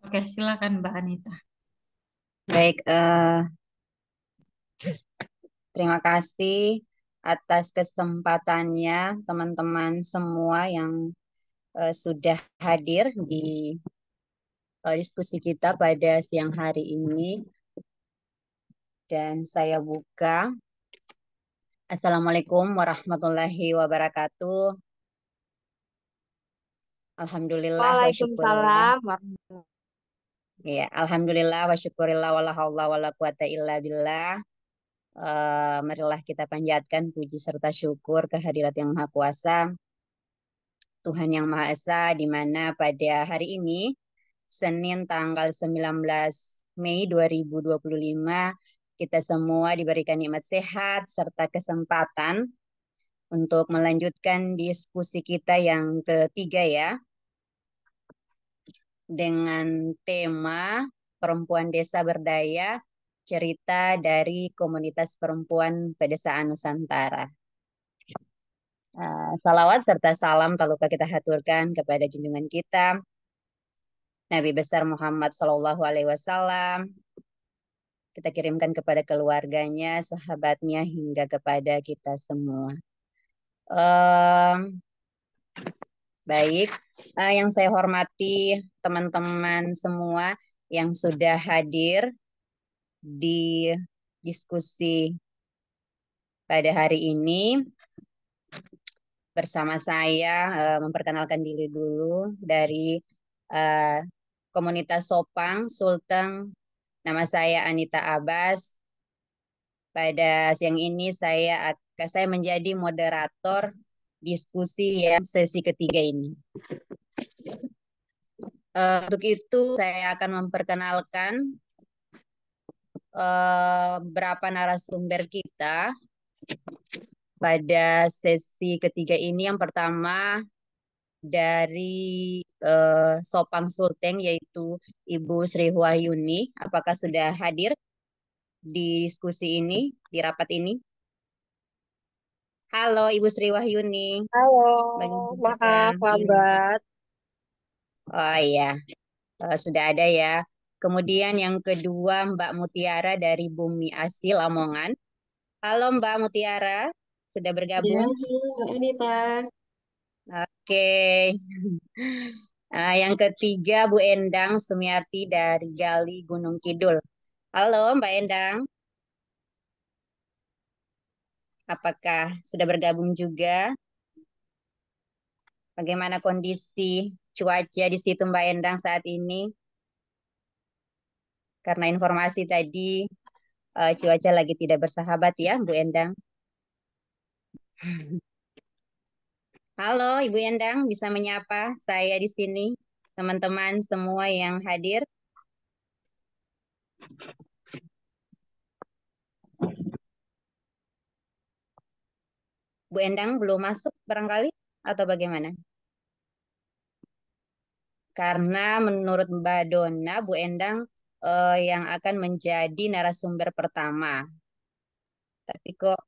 Oke, silakan Mbak Anita. Baik, terima kasih atas kesempatannya teman-teman semua yang sudah hadir di diskusi kita pada siang hari ini. Dan saya buka. Assalamualaikum warahmatullahi wabarakatuh. Alhamdulillah wa syukurillah. Waalaikumsalam warahmatullahi Ya, alhamdulillah wa syukurillah wala haula wala quwata illa billah. Marilah kita panjatkan puji serta syukur kehadirat Yang Maha Kuasa, Tuhan Yang Maha Esa, di mana pada hari ini, Senin tanggal 19 Mei 2025, kita semua diberikan nikmat sehat serta kesempatan untuk melanjutkan diskusi kita yang ketiga ya, dengan tema Perempuan Desa Berdaya, cerita dari komunitas perempuan pedesaan Nusantara. Salawat serta salam tak lupa kita haturkan kepada junjungan kita Nabi besar Muhammad Sallallahu Alaihi Wasallam. Kita kirimkan kepada keluarganya, sahabatnya, hingga kepada kita semua. Em, Baik, yang saya hormati teman-teman semua yang sudah hadir di diskusi pada hari ini. Bersama saya, memperkenalkan diri dulu dari eh, komunitas Sopang Sulteng. Nama saya Anita Abbas. Pada siang ini saya menjadi moderator diskusi yang sesi ketiga ini. Untuk itu saya akan memperkenalkan beberapa narasumber kita pada sesi ketiga ini. Yang pertama dari Sopang Sulteng, yaitu Ibu Sri Wahyuni. Apakah sudah hadir di diskusi ini, di rapat ini? Halo Ibu Sri Wahyuni, Halo, bagaimana? maaf Iya. lambat. Oh iya, sudah ada ya. Kemudian yang kedua Mbak Mutiara dari Bumi Asi Lamongan. Halo Mbak Mutiara, sudah Ya, bergabung? halo Mbak Anita. Oke. Yang ketiga Bu Endang Sumiarti dari Gali Gunung Kidul. Halo Mbak Endang, apakah sudah bergabung juga? Bagaimana kondisi cuaca di situ Mbak Endang saat ini? Karena informasi tadi cuaca lagi tidak bersahabat ya Bu Endang. Halo Ibu Endang, bisa menyapa saya di sini, teman-teman semua yang hadir. Bu Endang belum masuk barangkali atau bagaimana? Karena menurut Mbak Dona, Bu Endang yang akan menjadi narasumber pertama. Tapi kok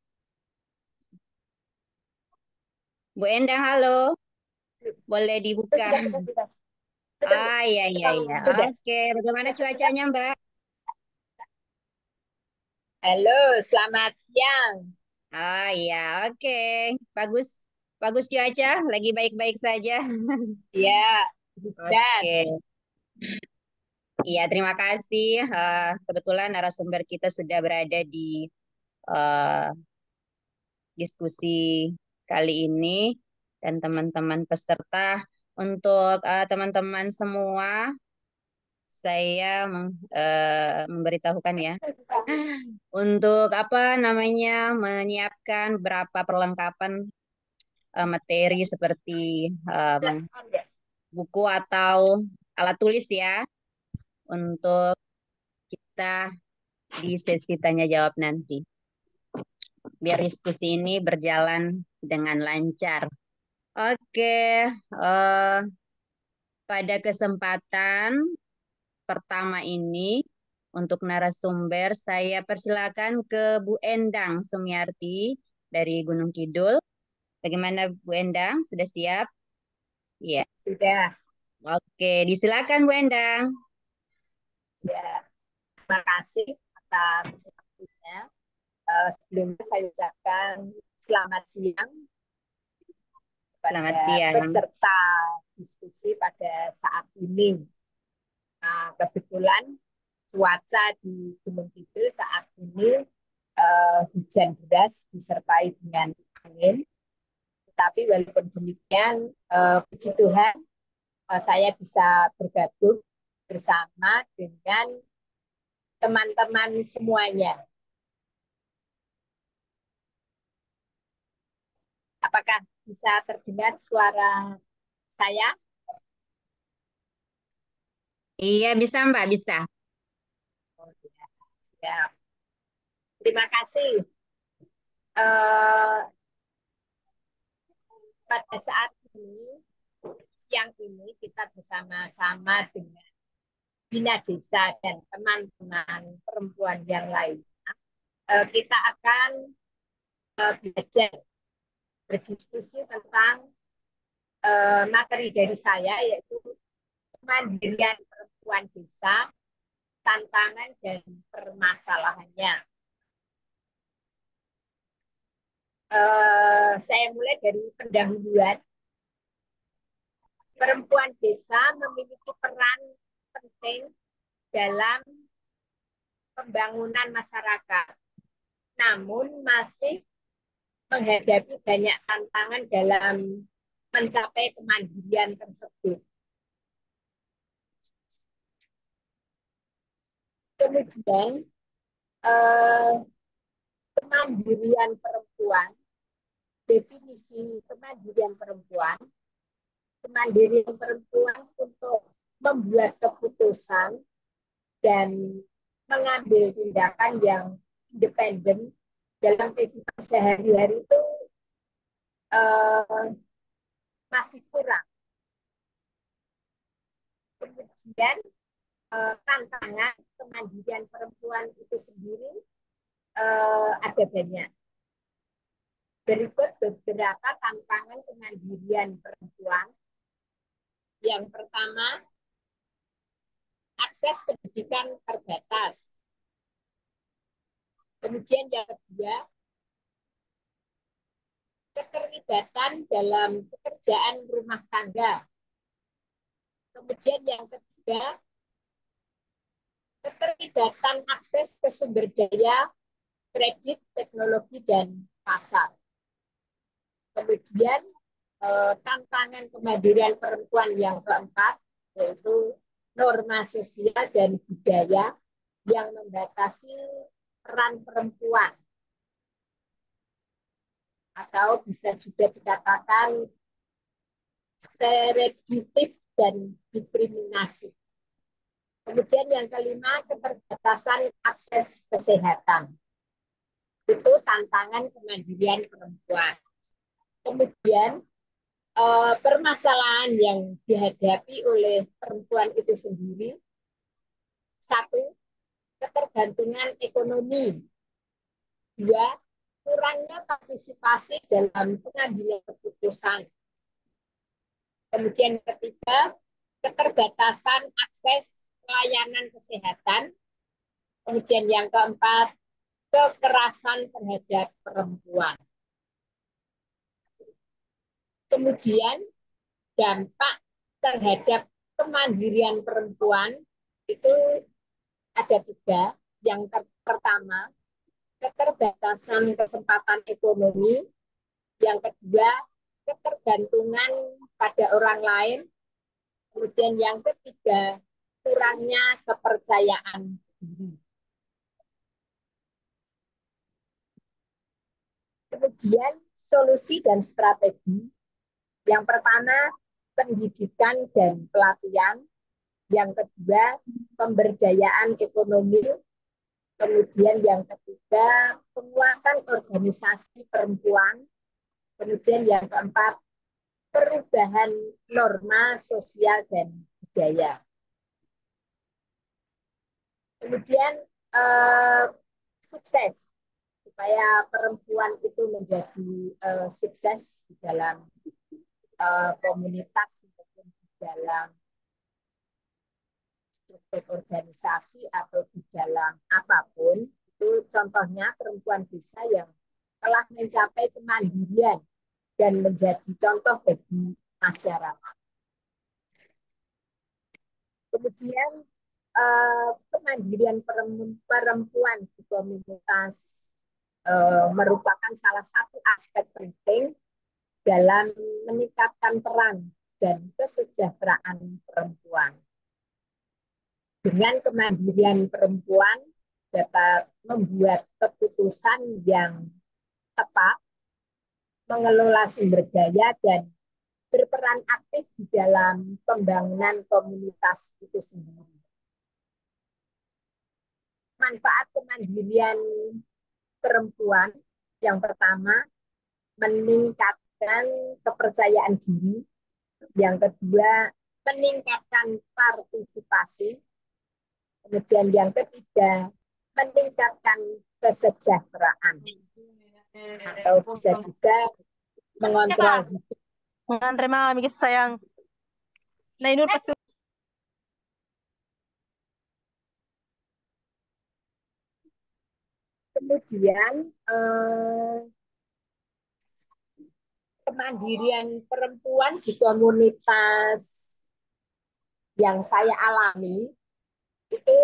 Bu Endang, halo, boleh dibuka? Sudah. Sudah, Bu. Ah, iya, iya, iya. Sudah. Oke, bagaimana cuacanya, Mbak? Halo, selamat siang. Ah, iya, oke. Bagus, bagus cuaca, lagi baik-baik saja. Ya, hujan. Oke, iya, terima kasih. Kebetulan narasumber kita sudah berada di eh, diskusi kali ini dan teman-teman peserta. Untuk teman-teman semua, saya memberitahukan ya, untuk apa namanya menyiapkan berapa perlengkapan materi seperti buku atau alat tulis ya untuk kita di sesi tanya jawab nanti. Biar diskusi ini berjalan dengan lancar. Oke, pada kesempatan pertama ini untuk narasumber saya persilakan ke Bu Endang Sumiarti dari Gunung Kidul. Bagaimana Bu Endang? Sudah siap? Iya. Sudah. Oke, disilakan Bu Endang. Ya, terima kasih atas waktunya. Sebelumnya saya ucapkan selamat siang Selamat kepada siang. peserta diskusi pada saat ini. Nah, kebetulan cuaca di Gunung Kidul saat ini hujan deras disertai dengan angin. Tetapi walaupun demikian, puji Tuhan, saya bisa bergabung bersama dengan teman-teman semuanya. Apakah bisa terdengar suara saya? Iya, bisa Mbak, bisa. Oh, ya. Siap. Terima kasih. Eh, pada saat ini, siang ini kita bersama-sama dengan Bina Desa dan teman-teman perempuan yang lain. Kita akan belajar berdiskusi tentang materi dari saya, yaitu kemandirian perempuan desa, tantangan dan permasalahannya. Saya mulai dari pendahuluan. Perempuan desa memiliki peran penting dalam pembangunan masyarakat, namun masih menghadapi banyak tantangan dalam mencapai kemandirian tersebut. Kemudian, eh, kemandirian perempuan, definisi kemandirian perempuan, kemandirian perempuan untuk membuat keputusan dan mengambil tindakan yang independen dalam kehidupan sehari-hari itu eh, masih kurang. Kemudian tantangan kemandirian perempuan itu sendiri ada banyak. Berikut beberapa tantangan kemandirian perempuan. Yang pertama, akses pendidikan terbatas. Kemudian yang kedua, keterlibatan dalam pekerjaan rumah tangga. Kemudian yang ketiga, keterlibatan akses ke sumber daya, kredit, teknologi, dan pasar. Kemudian tantangan kemandirian perempuan yang keempat, yaitu norma sosial dan budaya yang membatasi peran perempuan, atau bisa juga dikatakan stereotip dan diskriminasi. Kemudian yang kelima, keterbatasan akses kesehatan. Itu tantangan kemandirian perempuan. Kemudian permasalahan yang dihadapi oleh perempuan itu sendiri, satu, ketergantungan ekonomi. Dua, kurangnya partisipasi dalam pengambilan keputusan. Kemudian ketiga, keterbatasan akses pelayanan kesehatan. Kemudian yang keempat, kekerasan terhadap perempuan. Kemudian dampak terhadap kemandirian perempuan itu ada tiga. Yang pertama, keterbatasan kesempatan ekonomi. Yang kedua, ketergantungan pada orang lain. Kemudian yang ketiga, kurangnya kepercayaan diri. Kemudian solusi dan strategi. Yang pertama, pendidikan dan pelatihan. Yang kedua, pemberdayaan ekonomi. Kemudian yang ketiga, penguatan organisasi perempuan. Kemudian yang keempat, perubahan norma sosial dan budaya. Kemudian sukses, supaya perempuan itu menjadi sukses di dalam komunitas maupun di dalam struktur organisasi atau di dalam apapun, itu contohnya perempuan desa yang telah mencapai kemandirian dan menjadi contoh bagi masyarakat. Kemudian kemandirian perempuan di komunitas merupakan salah satu aspek penting dalam meningkatkan peran dan kesejahteraan perempuan. Dengan kemandirian perempuan dapat membuat keputusan yang tepat, mengelola sumber daya, dan berperan aktif di dalam pembangunan komunitas itu sendiri. Manfaat kemandirian perempuan yang pertama, meningkatkan kepercayaan diri. Yang kedua, meningkatkan partisipasi. Kemudian yang ketiga, meningkatkan kesejahteraan. Atau bisa juga mengontrol hidup. Mengantre mga amigos sayang. Nainur pa Kemudian kemandirian perempuan di komunitas yang saya alami itu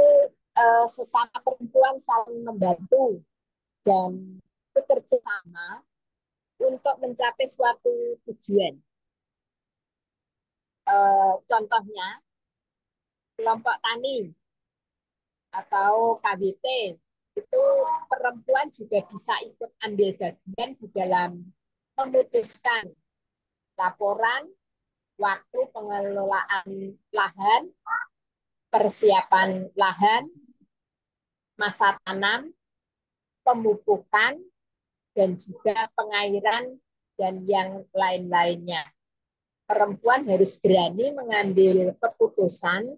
sesama perempuan saling membantu dan bekerja sama untuk mencapai suatu tujuan. Contohnya kelompok tani atau KBT itu perempuan juga bisa ikut ambil bagian di dalam memutuskan laporan waktu pengelolaan lahan, persiapan lahan, masa tanam, pemupukan, dan juga pengairan dan yang lain-lainnya. Perempuan harus berani mengambil keputusan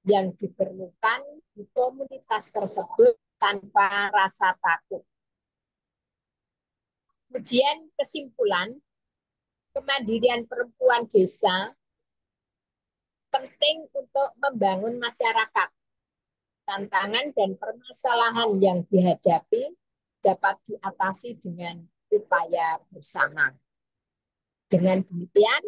yang diperlukan di komunitas tersebut tanpa rasa takut. Kemudian kesimpulan, kemandirian perempuan desa penting untuk membangun masyarakat. Tantangan dan permasalahan yang dihadapi dapat diatasi dengan upaya bersama. Dengan demikian,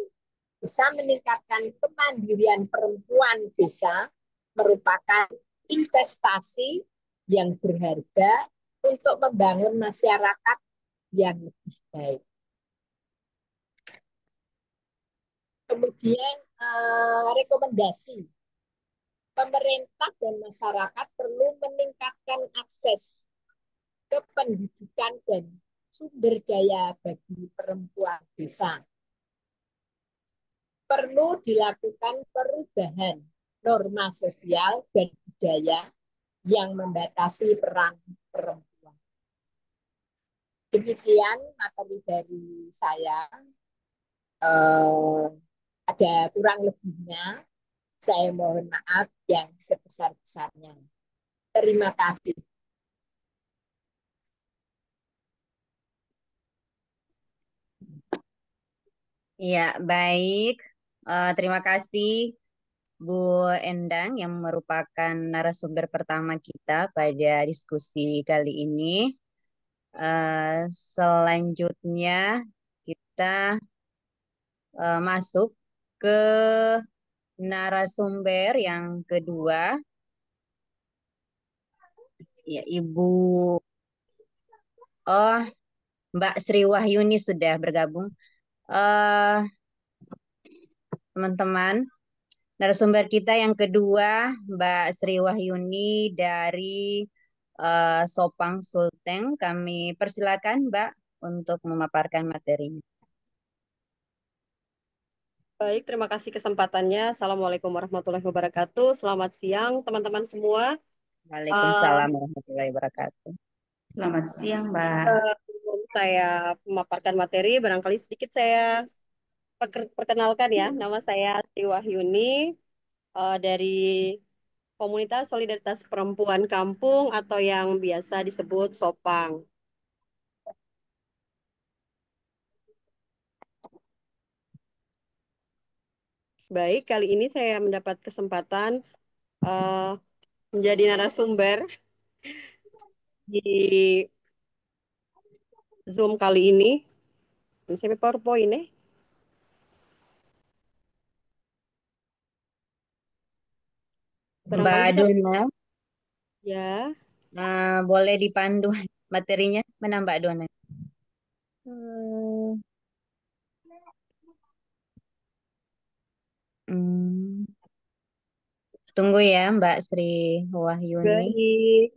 bisa meningkatkan kemandirian perempuan desa merupakan investasi yang berharga untuk membangun masyarakat yang lebih baik. Kemudian rekomendasi. Pemerintah dan masyarakat perlu meningkatkan akses ke pendidikan dan sumber daya bagi perempuan desa. Perlu dilakukan perubahan norma sosial dan budaya yang membatasi peran perempuan. Demikian materi dari saya. Ada kurang lebihnya, saya mohon maaf yang sebesar-besarnya. Terima kasih. Ya, baik. Terima kasih Bu Endang yang merupakan narasumber pertama kita pada diskusi kali ini. Selanjutnya kita masuk ke narasumber yang kedua, ya Ibu oh Mbak Sri Wahyuni sudah bergabung. Eh, Teman-teman, narasumber kita yang kedua, Mbak Sri Wahyuni dari Sopang Sulteng. Kami persilakan Mbak untuk memaparkan materinya. Baik, terima kasih kesempatannya. Assalamualaikum warahmatullahi wabarakatuh. Selamat siang, teman-teman semua. Waalaikumsalam warahmatullahi wabarakatuh. Selamat siang, Mbak. Sebelum saya memaparkan materi, barangkali sedikit saya perkenalkan ya. Nama saya Sri Wahyuni dari Komunitas Solidaritas Perempuan Kampung atau yang biasa disebut Sopang. Baik, kali ini saya mendapat kesempatan eh, menjadi narasumber di Zoom kali ini. Saya PowerPoint nih. Mbak Barangkali bisa Dona, ya. boleh dipandu materinya mana Mbak Dona? Hmm, hmm. Tunggu ya Mbak Sri Wahyuni. Baik.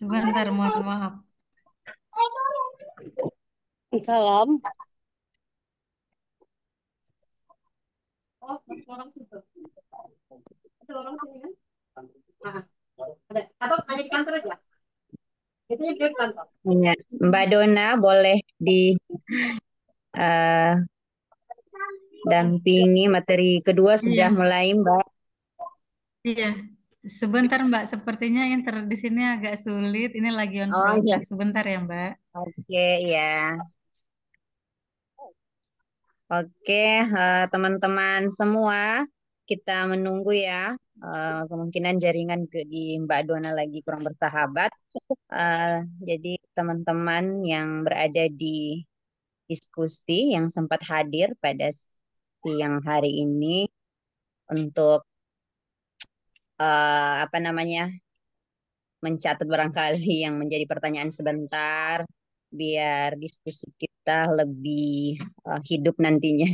Sebentar, mohon maaf. Salam. Oh, masuk orang situ. Ada orang sini kan? Ah, ada. Atau hanya di kantor aja? Itu di kantor. Ya, Mbak Dona boleh dampingi materi kedua sudah Iya, mulai Mbak. iya. Sebentar, Mbak. Sepertinya di sini agak sulit. Ini lagi on Oh proses. ya, Sebentar ya, Mbak. oke ya. Oke, teman-teman semua, kita menunggu ya. Kemungkinan jaringan di Mbak Dona lagi kurang bersahabat. Eh, jadi teman-teman yang berada di diskusi yang sempat hadir pada siang hari ini untuk apa namanya mencatat barangkali yang menjadi pertanyaan sebentar, biar diskusi kita lebih hidup nantinya.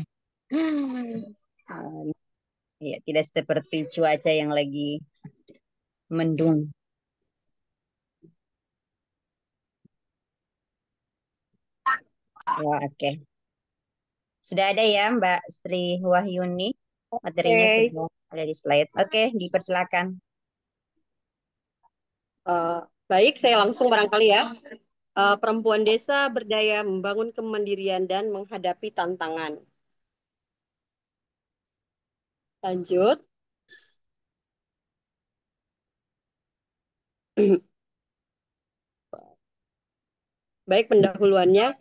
Eh, Ya, tidak seperti cuaca yang lagi mendung. Ya, oke. Sudah ada ya Mbak Sri Wahyuni. Materinya Oke. sudah ada di slide. Oke, dipersilakan. Eh, baik, saya langsung barangkali ya. Perempuan desa berdaya membangun kemandirian dan menghadapi tantangan. Lanjut. Baik, pendahuluannya.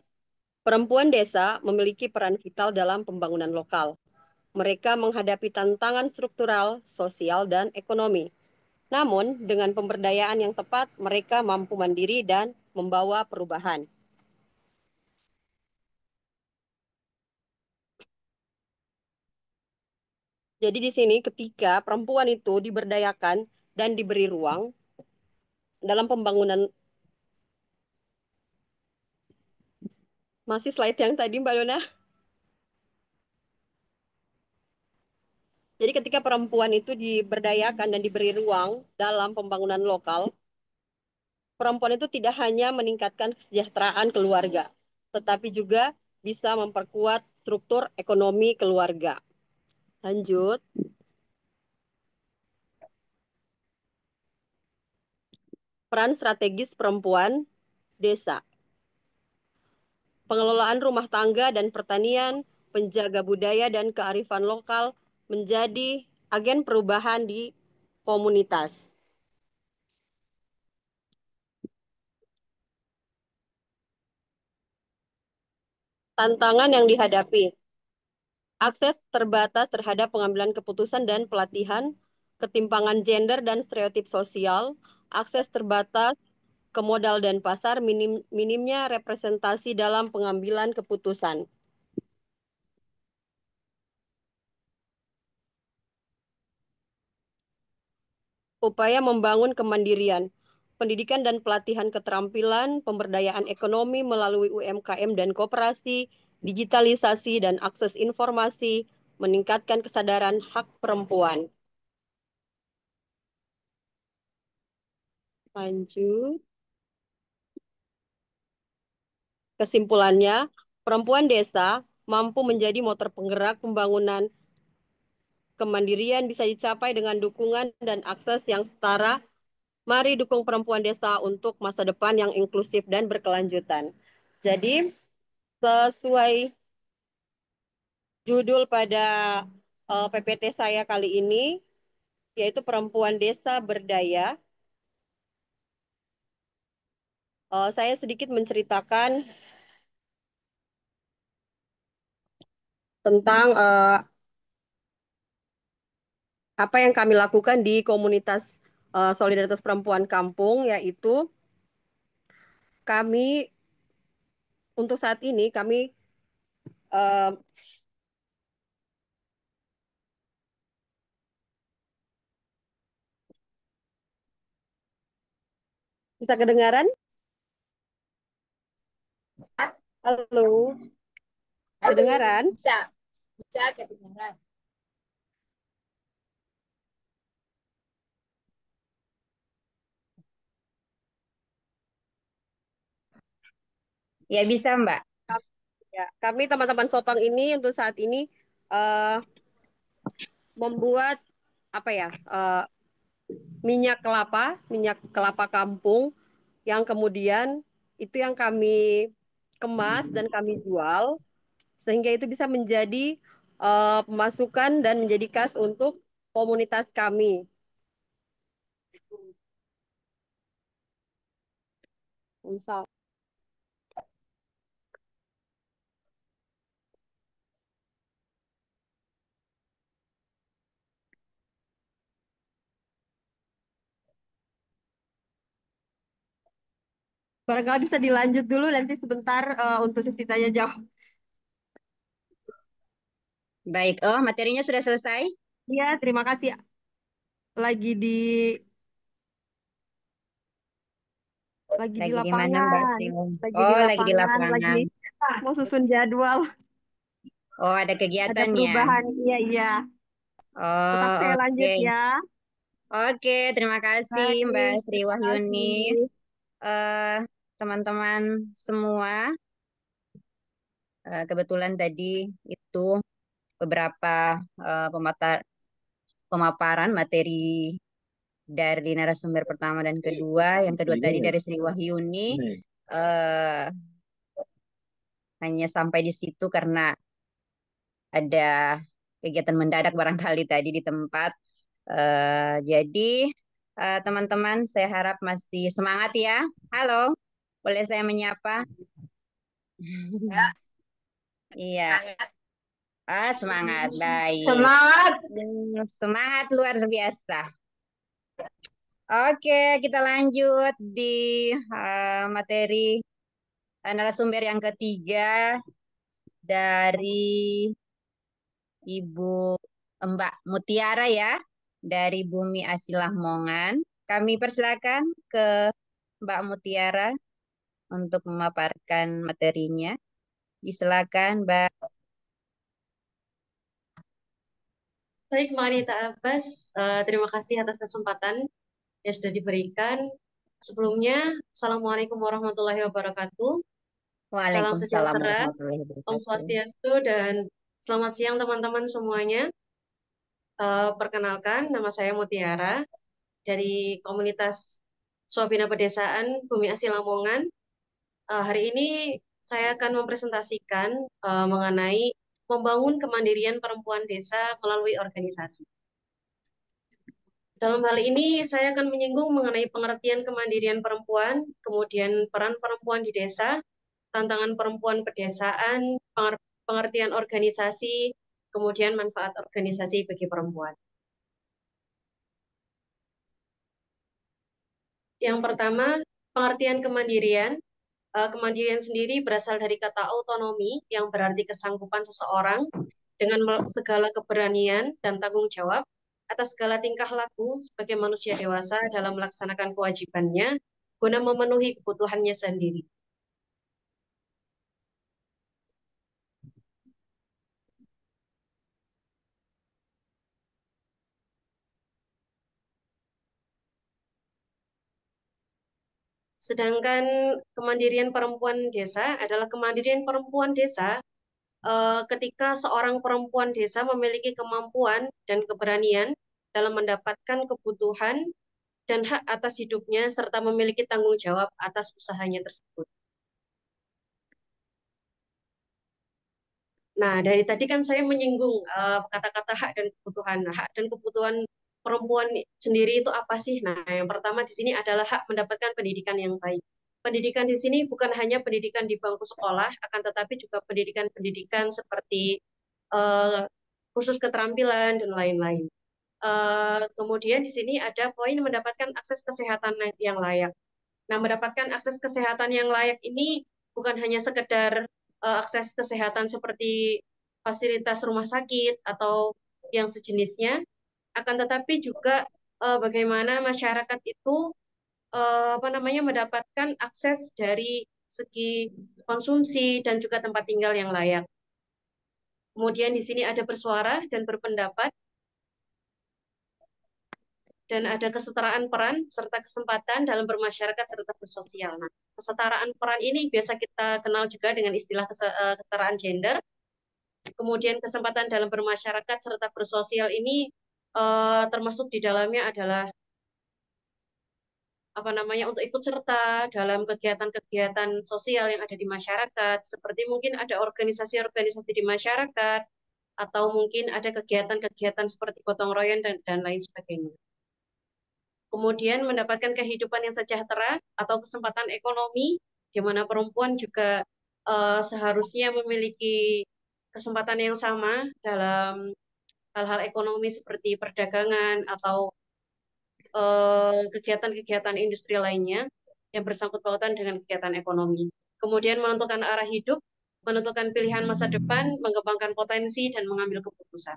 Perempuan desa memiliki peran vital dalam pembangunan lokal. Mereka menghadapi tantangan struktural, sosial, dan ekonomi. Namun, dengan pemberdayaan yang tepat, mereka mampu mandiri dan membawa perubahan. Jadi di sini ketika perempuan itu diberdayakan dan diberi ruang dalam pembangunan, masih slide yang tadi Mbak Dona. Jadi ketika perempuan itu diberdayakan dan diberi ruang dalam pembangunan lokal, perempuan itu tidak hanya meningkatkan kesejahteraan keluarga, tetapi juga bisa memperkuat struktur ekonomi keluarga. Lanjut, peran strategis perempuan desa. Pengelolaan rumah tangga dan pertanian, penjaga budaya dan kearifan lokal menjadi agen perubahan di komunitas. Tantangan yang dihadapi, akses terbatas terhadap pengambilan keputusan dan pelatihan, ketimpangan gender dan stereotip sosial, akses terbatas ke modal dan pasar, minimnya representasi dalam pengambilan keputusan. Upaya membangun kemandirian, pendidikan dan pelatihan keterampilan, pemberdayaan ekonomi melalui UMKM dan koperasi, digitalisasi dan akses informasi, meningkatkan kesadaran hak perempuan. Lanjut. Kesimpulannya, perempuan desa mampu menjadi motor penggerak pembangunan. Kemandirian bisa dicapai dengan dukungan dan akses yang setara. Mari dukung perempuan desa untuk masa depan yang inklusif dan berkelanjutan. Jadi, sesuai judul pada PPT saya kali ini, yaitu perempuan desa berdaya. Saya sedikit menceritakan tentang apa yang kami lakukan di komunitas Solidaritas Perempuan Kampung, yaitu kami untuk saat ini kami eh, bisa kedengaran? Halo, Halo, kedengaran? bisa kedengaran. Ya bisa, Mbak. Ya, kami teman-teman Sopang ini untuk saat ini eh, membuat apa ya minyak kelapa kampung yang kemudian itu yang kami kemas dan kami jual sehingga itu bisa menjadi pemasukan dan menjadi kas untuk komunitas kami. Misal, barangkali bisa dilanjut dulu nanti sebentar untuk sesi tanya jawab. Baik. Oh, materinya sudah selesai? Iya, terima kasih. Lagi di Lagi di mana, Mbak lapangan, Sri? lagi di Oh, lagi di lapangan, lagi lapangan. mau susun jadwal, Oh, ada ada kegiatannya. perubahan. Iya, iya. Tetap Oh, saya lanjut oke. ya. Oke, terima kasih Mbak Baik, Sri terima Wahyuni. kasih. Eh, teman-teman semua, kebetulan tadi itu beberapa pemaparan materi dari narasumber pertama dan kedua. Yang kedua tadi dari Sri Wahyuni. eh, Hanya sampai di situ karena ada kegiatan mendadak barangkali tadi di tempat. Jadi teman-teman, saya harap masih semangat ya. Halo, boleh saya menyapa? Ya, Iya, semangat. semangat, baik. Semangat. Semangat luar biasa. Oke, kita lanjut di materi narasumber yang ketiga dari Ibu Mbak Mutiara ya, dari Bumi Asih Lamongan. Kami persilakan ke Mbak Mutiara untuk memaparkan materinya. Silakan, Mbak. Baik, Mbak Anita Abbas, terima kasih atas kesempatan yang sudah diberikan. Sebelumnya, Assalamualaikum warahmatullahi wabarakatuh. Salam Waalaikumsalam sejahtera, warahmatullahi Om wabarakatuh. Swastiastu, dan selamat siang teman-teman semuanya. Perkenalkan, nama saya Mutiara dari komunitas Swabina Pedesaan Bumi Asih Lamongan. Hari ini saya akan mempresentasikan mengenai membangun kemandirian perempuan desa melalui organisasi. Dalam hal ini, saya akan menyinggung mengenai pengertian kemandirian perempuan, kemudian peran perempuan di desa, tantangan perempuan pedesaan, pengertian organisasi, kemudian manfaat organisasi bagi perempuan. Yang pertama, pengertian kemandirian. Kemandirian sendiri berasal dari kata autonomi, yang berarti kesanggupan seseorang dengan segala keberanian dan tanggung jawab atas segala tingkah laku sebagai manusia dewasa dalam melaksanakan kewajibannya guna memenuhi kebutuhannya sendiri. Sedangkan kemandirian perempuan desa adalah kemandirian perempuan desa ketika seorang perempuan desa memiliki kemampuan dan keberanian dalam mendapatkan kebutuhan dan hak atas hidupnya serta memiliki tanggung jawab atas usahanya tersebut. Nah, dari tadi kan saya menyinggung kata-kata hak dan kebutuhan. Hak dan kebutuhan perempuan sendiri itu apa sih? Nah, yang pertama di sini adalah hak mendapatkan pendidikan yang baik. Pendidikan di sini bukan hanya pendidikan di bangku sekolah, akan tetapi juga pendidikan-pendidikan seperti eh, khusus keterampilan dan lain-lain. Kemudian di sini ada poin mendapatkan akses kesehatan yang layak. Nah, mendapatkan akses kesehatan yang layak ini bukan hanya sekedar akses kesehatan seperti fasilitas rumah sakit atau yang sejenisnya, akan tetapi juga bagaimana masyarakat itu apa namanya mendapatkan akses dari segi konsumsi dan juga tempat tinggal yang layak. Kemudian di sini ada bersuara dan berpendapat, dan ada kesetaraan peran serta kesempatan dalam bermasyarakat serta bersosial. Nah, kesetaraan peran ini biasa kita kenal juga dengan istilah kesetaraan gender. Kemudian kesempatan dalam bermasyarakat serta bersosial ini termasuk di dalamnya adalah apa namanya untuk ikut serta dalam kegiatan-kegiatan sosial yang ada di masyarakat, seperti mungkin ada organisasi-organisasi di masyarakat, atau mungkin ada kegiatan-kegiatan seperti gotong royong dan lain sebagainya. Kemudian mendapatkan kehidupan yang sejahtera atau kesempatan ekonomi, di mana perempuan juga seharusnya memiliki kesempatan yang sama dalam hal-hal ekonomi seperti perdagangan atau kegiatan-kegiatan industri lainnya yang bersangkut pautan dengan kegiatan ekonomi. Kemudian menentukan arah hidup, menentukan pilihan masa depan, mengembangkan potensi, dan mengambil keputusan.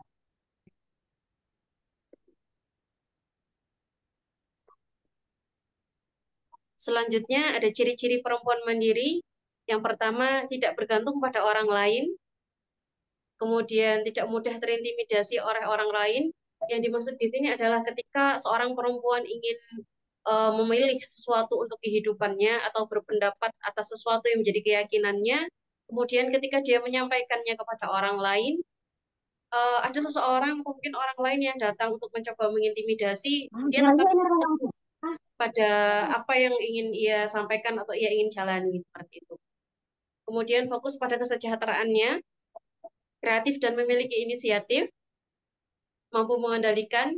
Selanjutnya ada ciri-ciri perempuan mandiri. Yang pertama, tidak bergantung pada orang lain. Kemudian tidak mudah terintimidasi oleh orang lain. Yang dimaksud di sini adalah ketika seorang perempuan ingin memilih sesuatu untuk kehidupannya atau berpendapat atas sesuatu yang menjadi keyakinannya, kemudian ketika dia menyampaikannya kepada orang lain, ada seseorang atau mungkin orang lain yang datang untuk mencoba mengintimidasi, dia tetap fokus pada apa yang ingin ia sampaikan atau ia ingin jalani seperti itu. Kemudian fokus pada kesejahteraannya, kreatif dan memiliki inisiatif, mampu mengendalikan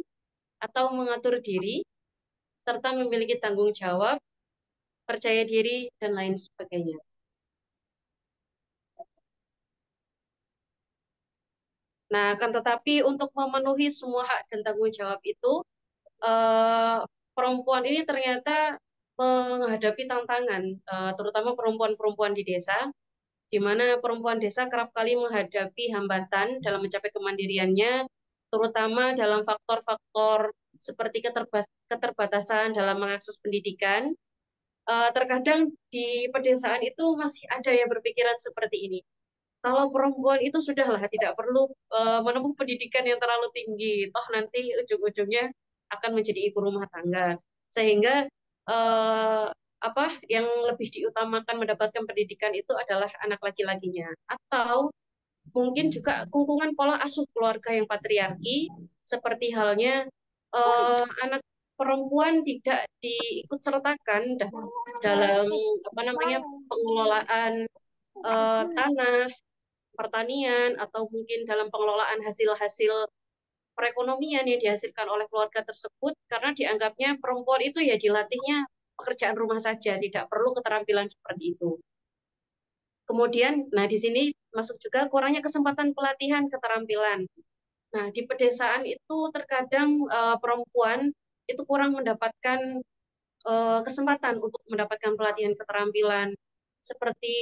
atau mengatur diri, serta memiliki tanggung jawab, percaya diri, dan lain sebagainya. Nah, akan tetapi untuk memenuhi semua hak dan tanggung jawab itu, eh, perempuan ini ternyata menghadapi tantangan, terutama perempuan-perempuan di desa, di mana perempuan desa kerap kali menghadapi hambatan dalam mencapai kemandiriannya, terutama dalam faktor-faktor seperti keterbatasan dalam mengakses pendidikan. Terkadang di pedesaan itu masih ada yang berpikiran seperti ini. Kalau perempuan itu sudahlah tidak perlu menempuh pendidikan yang terlalu tinggi, toh nanti ujung-ujungnya akan menjadi ibu rumah tangga. Sehingga eh, apa yang lebih diutamakan mendapatkan pendidikan itu adalah anak laki-lakinya. Atau mungkin juga kungkungan pola asuh keluarga yang patriarki, seperti halnya anak perempuan tidak diikut sertakan dalam apa namanya pengelolaan tanah, pertanian, atau mungkin dalam pengelolaan hasil-hasil perekonomian yang dihasilkan oleh keluarga tersebut, karena dianggapnya perempuan itu ya dilatihnya pekerjaan rumah saja, tidak perlu keterampilan seperti itu. Kemudian, nah di sini masuk juga kurangnya kesempatan pelatihan keterampilan. Nah, di pedesaan itu terkadang perempuan itu kurang mendapatkan kesempatan untuk mendapatkan pelatihan keterampilan seperti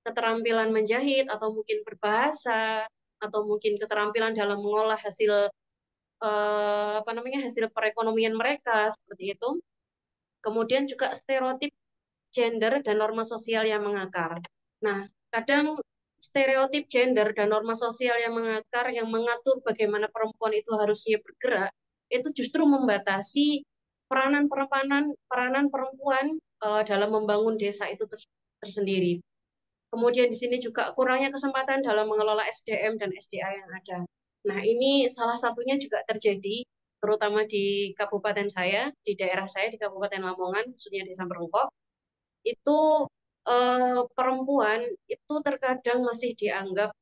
keterampilan menjahit atau mungkin berbahasa atau mungkin keterampilan dalam mengolah hasil apa namanya hasil perekonomian mereka seperti itu. Kemudian juga stereotip gender dan norma sosial yang mengakar. Nah, kadang stereotip gender dan norma sosial yang mengakar, yang mengatur bagaimana perempuan itu harusnya bergerak, itu justru membatasi peranan perempuan dalam membangun desa itu tersendiri. Kemudian di sini juga kurangnya kesempatan dalam mengelola SDM dan SDA yang ada. Nah, ini salah satunya juga terjadi terutama di kabupaten saya, di daerah saya, di Kabupaten Lamongan, khususnya Desa Merengkok, itu perempuan itu terkadang masih dianggap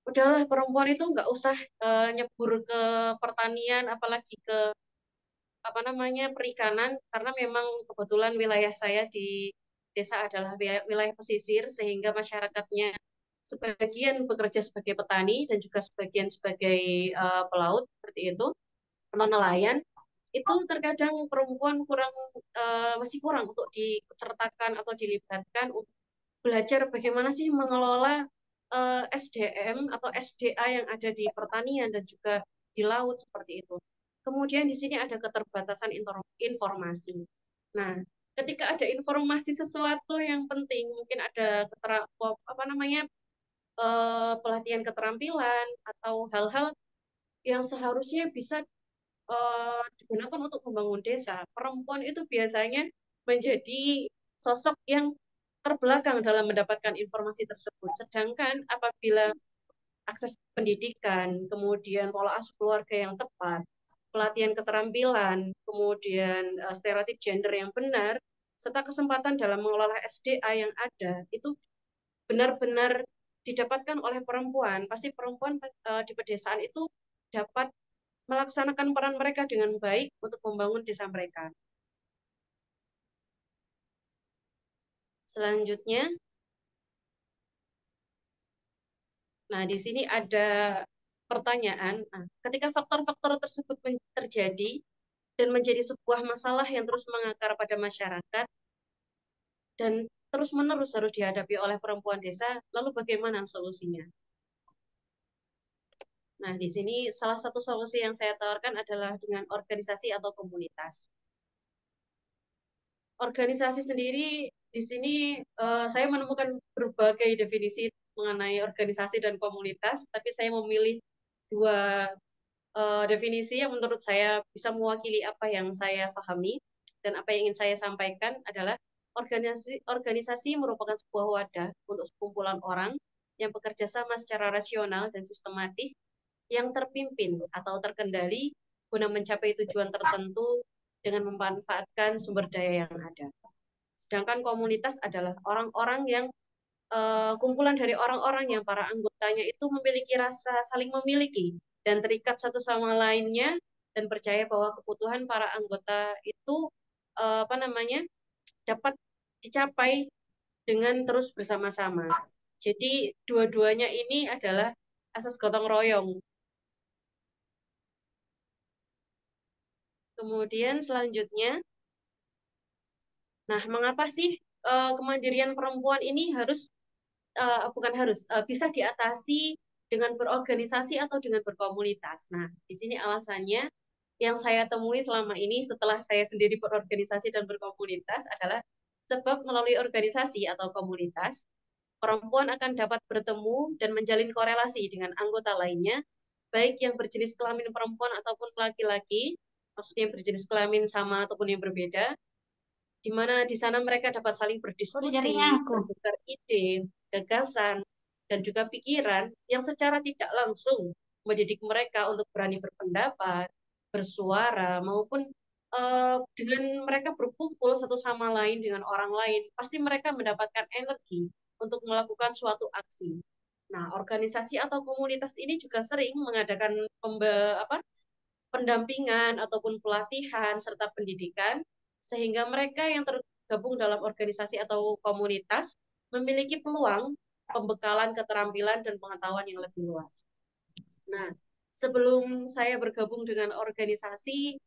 udahlah perempuan itu nggak usah nyebur ke pertanian, apalagi ke apa namanya perikanan, karena memang kebetulan wilayah saya di desa adalah wilayah pesisir, sehingga masyarakatnya sebagian bekerja sebagai petani dan juga sebagian sebagai pelaut seperti itu, atau nelayan. Itu terkadang perempuan masih kurang untuk disertakan atau dilibatkan untuk belajar bagaimana sih mengelola SDM atau SDA yang ada di pertanian dan juga di laut seperti itu. Kemudian di sini ada keterbatasan informasi. Nah, ketika ada informasi sesuatu yang penting, mungkin ada apa namanya pelatihan keterampilan atau hal-hal yang seharusnya bisa digunakan untuk membangun desa, perempuan itu biasanya menjadi sosok yang terbelakang dalam mendapatkan informasi tersebut. Sedangkan apabila akses pendidikan, kemudian pola asuh keluarga yang tepat, pelatihan keterampilan, kemudian stereotip gender yang benar, serta kesempatan dalam mengelola SDA yang ada, itu benar-benar didapatkan oleh perempuan. Pasti perempuan di pedesaan itu dapat melaksanakan peran mereka dengan baik untuk membangun desa mereka. Selanjutnya, nah di sini ada pertanyaan. Nah, ketika faktor-faktor tersebut terjadi dan menjadi sebuah masalah yang terus mengakar pada masyarakat dan terus-menerus harus dihadapi oleh perempuan desa, lalu bagaimana solusinya? Nah, di sini salah satu solusi yang saya tawarkan adalah dengan organisasi atau komunitas. Organisasi sendiri di sini saya menemukan berbagai definisi mengenai organisasi dan komunitas, tapi saya memilih dua definisi yang menurut saya bisa mewakili apa yang saya pahami dan apa yang ingin saya sampaikan adalah organisasi merupakan sebuah wadah untuk sekumpulan orang yang bekerja sama secara rasional dan sistematis yang terpimpin atau terkendali guna mencapai tujuan tertentu dengan memanfaatkan sumber daya yang ada. Sedangkan komunitas adalah orang-orang yang kumpulan dari orang-orang yang para anggotanya itu memiliki rasa saling memiliki dan terikat satu sama lainnya dan percaya bahwa kebutuhan para anggota itu apa namanya dapat dicapai dengan terus bersama-sama. Jadi dua-duanya ini adalah asas gotong royong. Kemudian selanjutnya, nah mengapa sih kemandirian perempuan ini bisa diatasi dengan berorganisasi atau dengan berkomunitas. Nah, di sini alasannya yang saya temui selama ini setelah saya sendiri berorganisasi dan berkomunitas adalah sebab melalui organisasi atau komunitas, perempuan akan dapat bertemu dan menjalin korelasi dengan anggota lainnya, baik yang berjenis kelamin perempuan ataupun laki-laki, maksudnya yang berjenis kelamin sama ataupun yang berbeda, di mana di sana mereka dapat saling berdiskusi, bertukar ide, gagasan, dan juga pikiran yang secara tidak langsung mendidik mereka untuk berani berpendapat, bersuara, maupun dengan mereka berkumpul satu sama lain dengan orang lain, pasti mereka mendapatkan energi untuk melakukan suatu aksi. Nah, organisasi atau komunitas ini juga sering mengadakan pendampingan ataupun pelatihan serta pendidikan sehingga mereka yang tergabung dalam organisasi atau komunitas memiliki peluang pembekalan keterampilan dan pengetahuan yang lebih luas. Nah, sebelum saya bergabung dengan organisasi,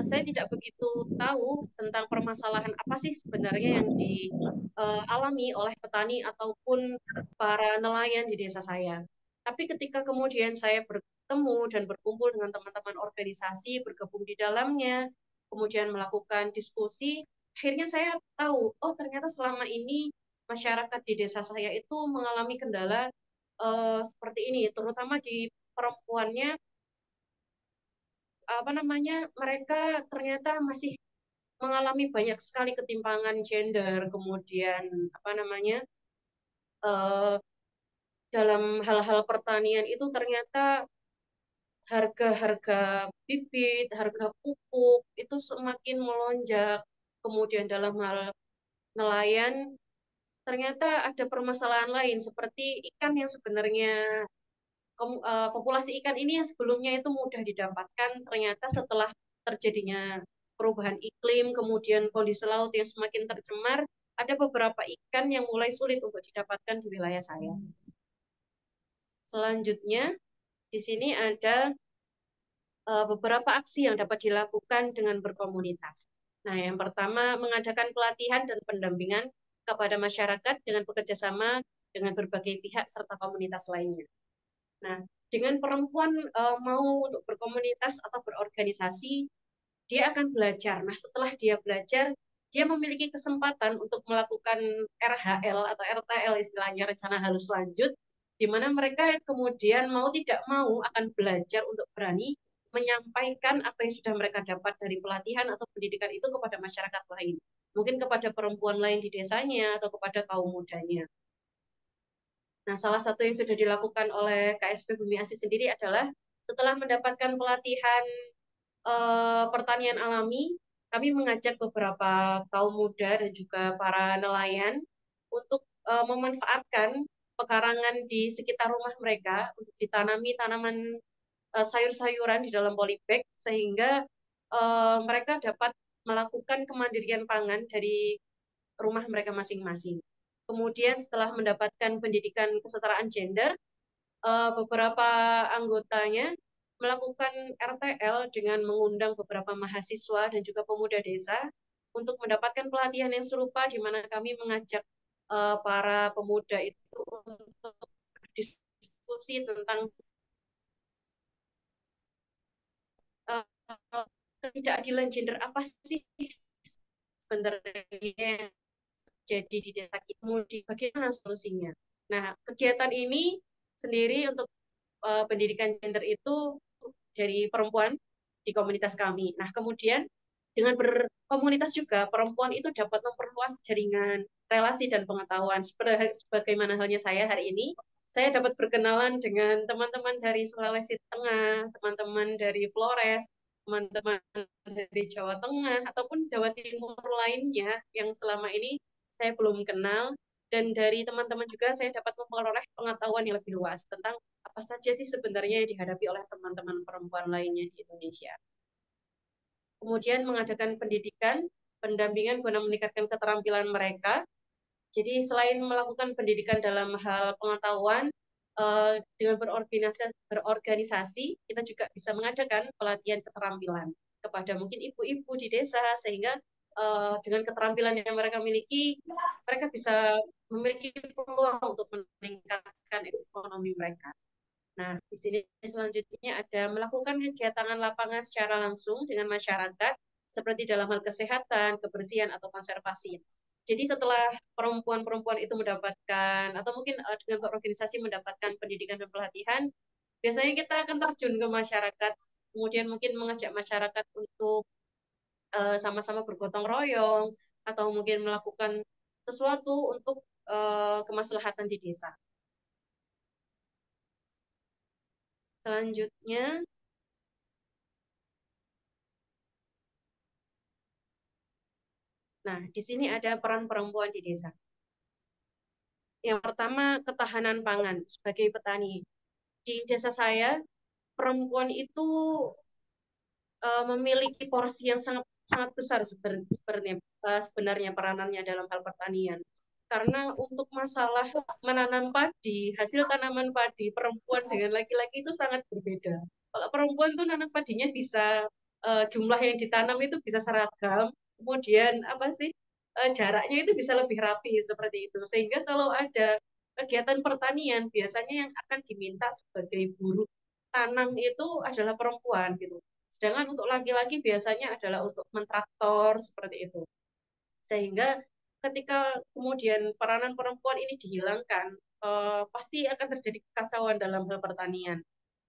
saya tidak begitu tahu tentang permasalahan apa sih sebenarnya yang dialami oleh petani ataupun para nelayan di desa saya. Tapi ketika kemudian saya bertemu dan berkumpul dengan teman-teman organisasi, bergabung di dalamnya, kemudian melakukan diskusi, akhirnya saya tahu, oh ternyata selama ini masyarakat di desa saya itu mengalami kendala seperti ini, terutama di perempuannya, apa namanya, mereka ternyata masih mengalami banyak sekali ketimpangan gender, kemudian apa namanya, eh, dalam hal-hal pertanian itu ternyata harga-harga bibit, harga pupuk itu semakin melonjak. Kemudian dalam hal nelayan ternyata ada permasalahan lain seperti ikan yang sebenarnya populasi ikan ini yang sebelumnya itu mudah didapatkan, ternyata setelah terjadinya perubahan iklim, kemudian kondisi laut yang semakin tercemar, ada beberapa ikan yang mulai sulit untuk didapatkan di wilayah saya. Selanjutnya, di sini ada beberapa aksi yang dapat dilakukan dengan berkomunitas. Nah, yang pertama, mengadakan pelatihan dan pendampingan kepada masyarakat dengan bekerja sama dengan berbagai pihak serta komunitas lainnya. Nah, dengan perempuan mau untuk berkomunitas atau berorganisasi, dia akan belajar. Nah, setelah dia belajar, dia memiliki kesempatan untuk melakukan RHL atau RTL istilahnya, rencana halus lanjut, di mana mereka kemudian mau tidak mau akan belajar untuk berani menyampaikan apa yang sudah mereka dapat dari pelatihan atau pendidikan itu kepada masyarakat lain. Mungkin kepada perempuan lain di desanya atau kepada kaum mudanya. Nah, salah satu yang sudah dilakukan oleh KSP Bumi Asih sendiri adalah setelah mendapatkan pelatihan pertanian alami, kami mengajak beberapa kaum muda dan juga para nelayan untuk memanfaatkan pekarangan di sekitar rumah mereka untuk ditanami tanaman sayur-sayuran di dalam polybag sehingga mereka dapat melakukan kemandirian pangan dari rumah mereka masing-masing. Kemudian setelah mendapatkan pendidikan kesetaraan gender, beberapa anggotanya melakukan RTL dengan mengundang beberapa mahasiswa dan juga pemuda desa untuk mendapatkan pelatihan yang serupa di mana kami mengajak para pemuda itu untuk berdiskusi tentang ketidakadilan gender apa sih sebenarnya jadi di desa kita, bagaimana solusinya. Nah, kegiatan ini sendiri untuk pendidikan gender itu dari perempuan di komunitas kami. Nah, kemudian dengan berkomunitas juga, perempuan itu dapat memperluas jaringan relasi dan pengetahuan. Sebagaimana halnya saya hari ini, saya dapat berkenalan dengan teman-teman dari Sulawesi Tengah, teman-teman dari Flores, teman-teman dari Jawa Tengah, ataupun Jawa Timur lainnya yang selama ini saya belum kenal. Dan dari teman-teman juga saya dapat memperoleh pengetahuan yang lebih luas tentang apa saja sih sebenarnya yang dihadapi oleh teman-teman perempuan lainnya di Indonesia. Kemudian mengadakan pendidikan, pendampingan guna meningkatkan keterampilan mereka. Jadi selain melakukan pendidikan dalam hal pengetahuan, dengan berorganisasi, kita juga bisa mengadakan pelatihan keterampilan kepada mungkin ibu-ibu di desa, sehingga dengan keterampilan yang mereka miliki, mereka bisa memiliki peluang untuk meningkatkan ekonomi mereka. Nah, di sini selanjutnya ada melakukan kegiatan lapangan secara langsung dengan masyarakat, seperti dalam hal kesehatan, kebersihan, atau konservasi. Jadi setelah perempuan-perempuan itu mendapatkan, atau mungkin dengan berorganisasi mendapatkan pendidikan dan pelatihan, biasanya kita akan terjun ke masyarakat, kemudian mungkin mengajak masyarakat untuk sama-sama bergotong royong, atau mungkin melakukan sesuatu untuk kemaslahatan di desa. Selanjutnya, nah di sini ada peran perempuan di desa. Yang pertama, ketahanan pangan sebagai petani. Di desa saya, perempuan itu memiliki porsi yang sangat sangat besar sebenarnya peranannya dalam hal pertanian. Karena untuk masalah menanam padi, hasil tanaman padi, perempuan dengan laki-laki itu sangat berbeda. Kalau perempuan tuh nanam padinya bisa jumlah yang ditanam itu bisa seragam, kemudian apa sih jaraknya itu bisa lebih rapi seperti itu. Sehingga kalau ada kegiatan pertanian, biasanya yang akan diminta sebagai buruh tanam itu adalah perempuan gitu. Sedangkan untuk laki-laki biasanya adalah untuk mentraktor seperti itu. Sehingga ketika kemudian peranan perempuan ini dihilangkan, pasti akan terjadi kekacauan dalam hal pertanian.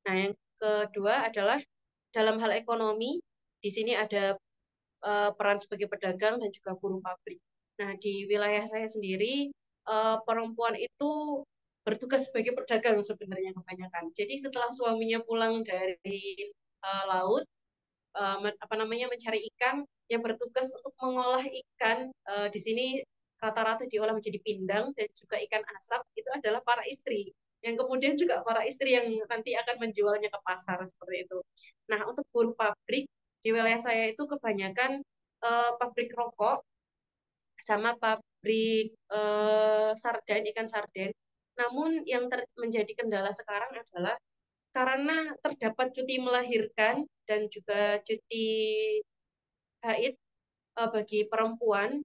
Nah, yang kedua adalah dalam hal ekonomi, di sini ada peran sebagai pedagang dan juga buruh pabrik. Nah, di wilayah saya sendiri, perempuan itu bertugas sebagai pedagang sebenarnya kebanyakan. Jadi setelah suaminya pulang dari laut, mencari ikan, yang bertugas untuk mengolah ikan di sini rata-rata diolah menjadi pindang dan juga ikan asap itu adalah para istri. yang kemudian juga para istri yang nanti akan menjualnya ke pasar seperti itu. Nah, untuk buruh pabrik di wilayah saya itu kebanyakan pabrik rokok sama pabrik sarden, ikan sarden. Namun yang menjadi kendala sekarang adalah karena terdapat cuti melahirkan dan juga cuti haid bagi perempuan,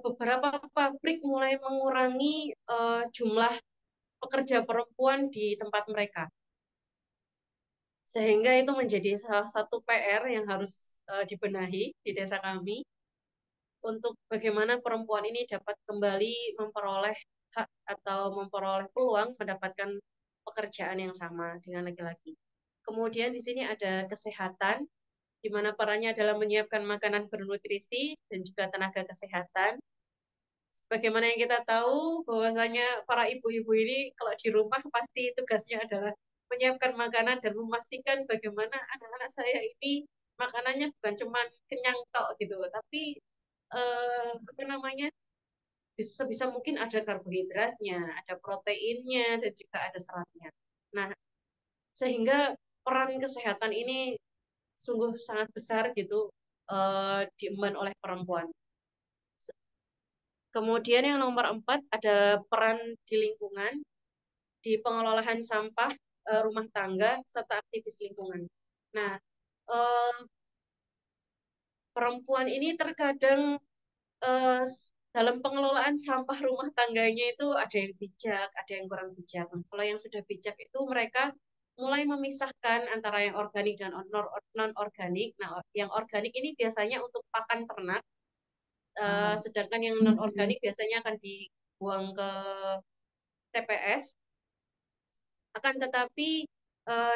beberapa pabrik mulai mengurangi jumlah pekerja perempuan di tempat mereka. Sehingga itu menjadi salah satu PR yang harus dibenahi di desa kami untuk bagaimana perempuan ini dapat kembali memperoleh hak atau memperoleh peluang mendapatkan pekerjaan yang sama dengan laki-laki. Kemudian di sini ada kesehatan, di mana perannya adalah menyiapkan makanan bernutrisi dan juga tenaga kesehatan. Sebagaimana yang kita tahu, bahwasanya para ibu-ibu ini kalau di rumah pasti tugasnya adalah menyiapkan makanan dan memastikan bagaimana anak-anak saya ini makanannya bukan cuma kenyang tok gitu, tapi apa namanya, sebisa mungkin ada karbohidratnya, ada proteinnya, dan juga ada seratnya. Nah, sehingga peran kesehatan ini sungguh sangat besar gitu diemban oleh perempuan. Kemudian yang nomor 4 ada peran di lingkungan, di pengelolaan sampah, rumah tangga, serta aktivis lingkungan. Nah, eh, perempuan ini terkadang eh, dalam pengelolaan sampah rumah tangganya itu ada yang bijak, ada yang kurang bijak. Nah, kalau yang sudah bijak itu mereka mulai memisahkan antara yang organik dan non-organik. Nah, yang organik ini biasanya untuk pakan ternak, sedangkan yang non-organik biasanya akan dibuang ke TPS. Akan tetapi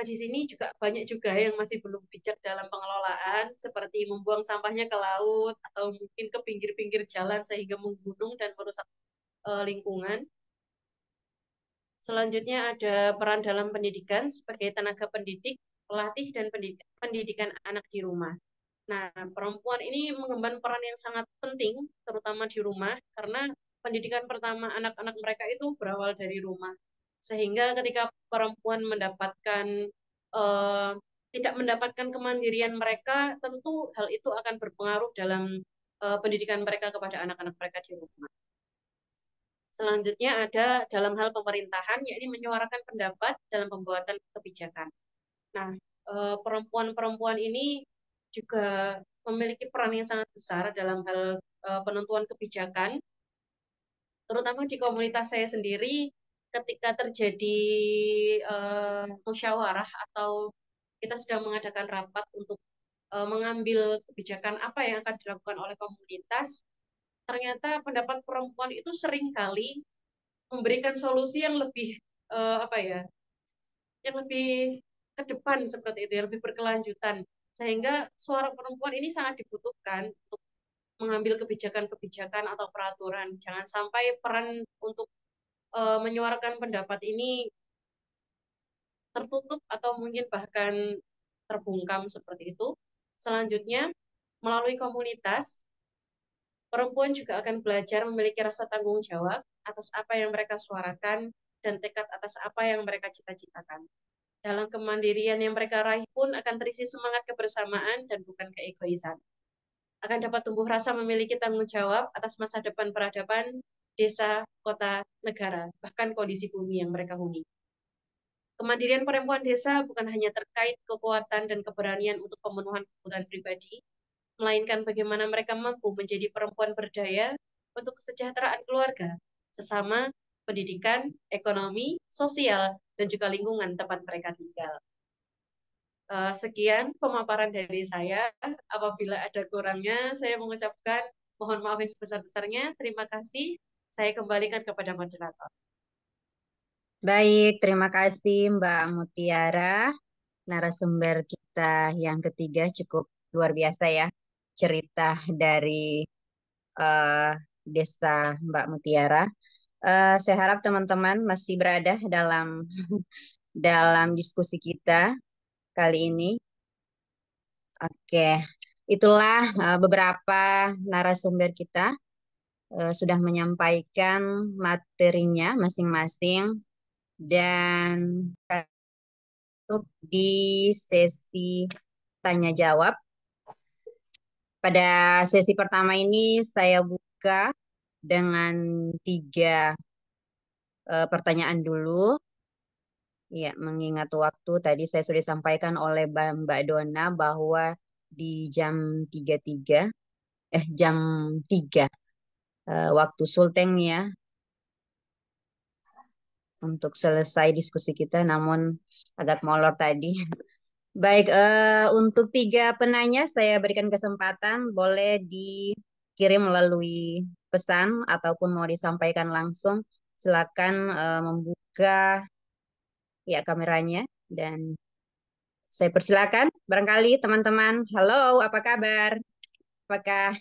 di sini juga banyak juga yang masih belum bijak dalam pengelolaan, seperti membuang sampahnya ke laut atau mungkin ke pinggir-pinggir jalan sehingga menggunung dan merusak lingkungan. Selanjutnya ada peran dalam pendidikan sebagai tenaga pendidik, pelatih, dan pendidikan anak di rumah. Nah, perempuan ini mengemban peran yang sangat penting, terutama di rumah, karena pendidikan pertama anak-anak mereka itu berawal dari rumah. Sehingga ketika perempuan eh, tidak mendapatkan kemandirian mereka, tentu hal itu akan berpengaruh dalam pendidikan mereka kepada anak-anak mereka di rumah. Selanjutnya ada dalam hal pemerintahan, yakni menyuarakan pendapat dalam pembuatan kebijakan. Nah, perempuan-perempuan ini juga memiliki peran yang sangat besar dalam hal penentuan kebijakan, terutama di komunitas saya sendiri ketika terjadi musyawarah atau kita sedang mengadakan rapat untuk mengambil kebijakan apa yang akan dilakukan oleh komunitas, ternyata pendapat perempuan itu seringkali memberikan solusi yang lebih apa ya, yang lebih ke depan seperti itu, yang lebih berkelanjutan. Sehingga suara perempuan ini sangat dibutuhkan untuk mengambil kebijakan-kebijakan atau peraturan. Jangan sampai peran untuk menyuarakan pendapat ini tertutup atau mungkin bahkan terbungkam seperti itu. Selanjutnya, melalui komunitas, perempuan juga akan belajar memiliki rasa tanggung jawab atas apa yang mereka suarakan dan tekad atas apa yang mereka cita-citakan. Dalam kemandirian yang mereka raih pun akan terisi semangat kebersamaan dan bukan keegoisan. Akan dapat tumbuh rasa memiliki tanggung jawab atas masa depan peradaban, desa, kota, negara, bahkan kondisi bumi yang mereka huni. Kemandirian perempuan desa bukan hanya terkait kekuatan dan keberanian untuk pemenuhan kebutuhan pribadi, melainkan bagaimana mereka mampu menjadi perempuan berdaya untuk kesejahteraan keluarga, sesama, pendidikan, ekonomi, sosial, dan juga lingkungan tempat mereka tinggal. Sekian pemaparan dari saya. Apabila ada kurangnya, saya mengucapkan mohon maaf yang sebesar-besarnya. Terima kasih. Saya kembalikan kepada moderator. Baik, terima kasih Mbak Mutiara. Narasumber kita yang ketiga cukup luar biasa ya. Cerita dari eh, Desa Mbak Mutiara. Saya harap teman-teman masih berada dalam dalam diskusi kita kali ini. Oke, itulah beberapa narasumber kita sudah menyampaikan materinya masing-masing. dan untuk di sesi tanya jawab. Pada sesi pertama ini saya buka dengan 3 pertanyaan dulu. Ya, mengingat waktu tadi saya sudah sampaikan oleh Mbak Dona bahwa di jam 3 waktu Sulteng ya untuk selesai diskusi kita, namun agak molor tadi. Baik, untuk 3 penanya saya berikan kesempatan, boleh dikirim melalui pesan ataupun mau disampaikan langsung. Silakan membuka ya kameranya dan saya persilakan. Barangkali teman-teman, halo, apa kabar? Apakah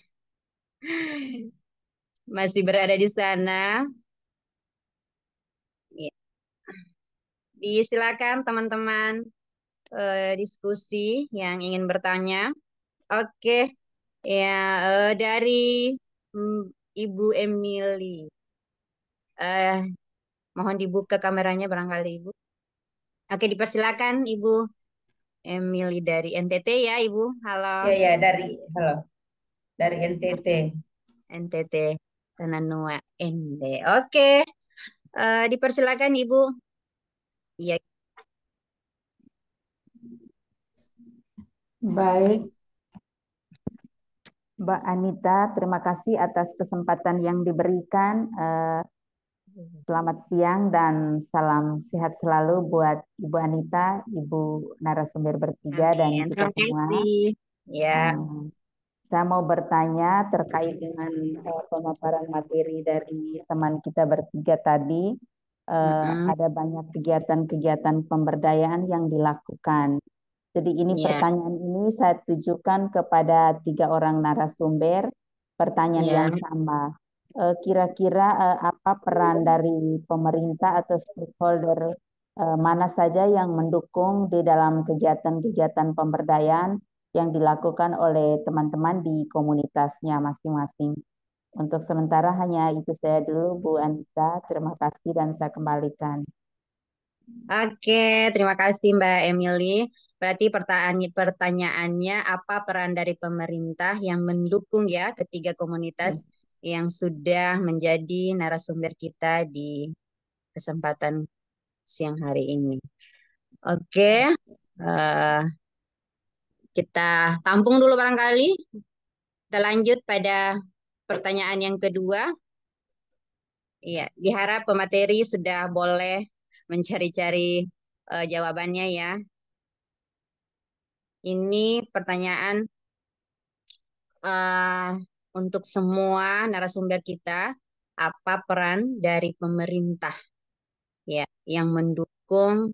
masih berada di sana? Ya. Disilakan teman-teman diskusi yang ingin bertanya. Oke, ya dari mm, Ibu Emily, eh, mohon dibuka kameranya barangkali Ibu. Oke, dipersilakan Ibu Emily dari NTT ya Ibu. Halo, Ya, ya, halo, dari NTT. NTT Tananua ND. Oke, dipersilakan Ibu. Iya, Baik, Mbak Anita, terima kasih atas kesempatan yang diberikan. Selamat siang dan salam sehat selalu buat Ibu Anita, Ibu narasumber bertiga, dan amin. kita Terima semua. kasih. Ya, Saya mau bertanya terkait dengan pemaparan materi dari teman kita bertiga tadi. mm-mm. Ada banyak kegiatan-kegiatan pemberdayaan yang dilakukan. Jadi ini Ya, pertanyaan ini saya tujukan kepada 3 orang narasumber. Pertanyaan ya. yang sama. Kira-kira apa peran dari pemerintah atau stakeholder mana saja yang mendukung di dalam kegiatan-kegiatan pemberdayaan yang dilakukan oleh teman-teman di komunitasnya masing-masing. Untuk sementara hanya itu saya dulu, Bu Anita. Terima kasih dan saya kembalikan. Oke, terima kasih Mbak Emily. Berarti pertanyaannya apa peran dari pemerintah yang mendukung ya ketiga komunitas yang sudah menjadi narasumber kita di kesempatan siang hari ini. Oke, eh, kita tampung dulu barangkali. Kita lanjut pada pertanyaan yang kedua. Iya, diharap pemateri sudah boleh mencari-cari jawabannya ya. Ini pertanyaan eh, untuk semua narasumber kita, apa peran dari pemerintah ya yang mendukung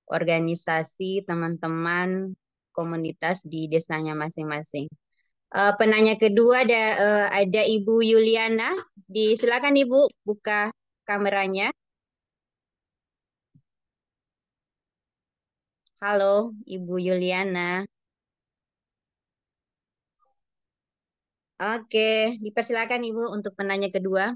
organisasi teman-teman komunitas di desanya masing-masing. Penanya kedua ada Ibu Yuliana. Silakan Ibu buka kameranya. Halo, Ibu Yuliana. Oke, dipersilakan Ibu untuk penanya kedua.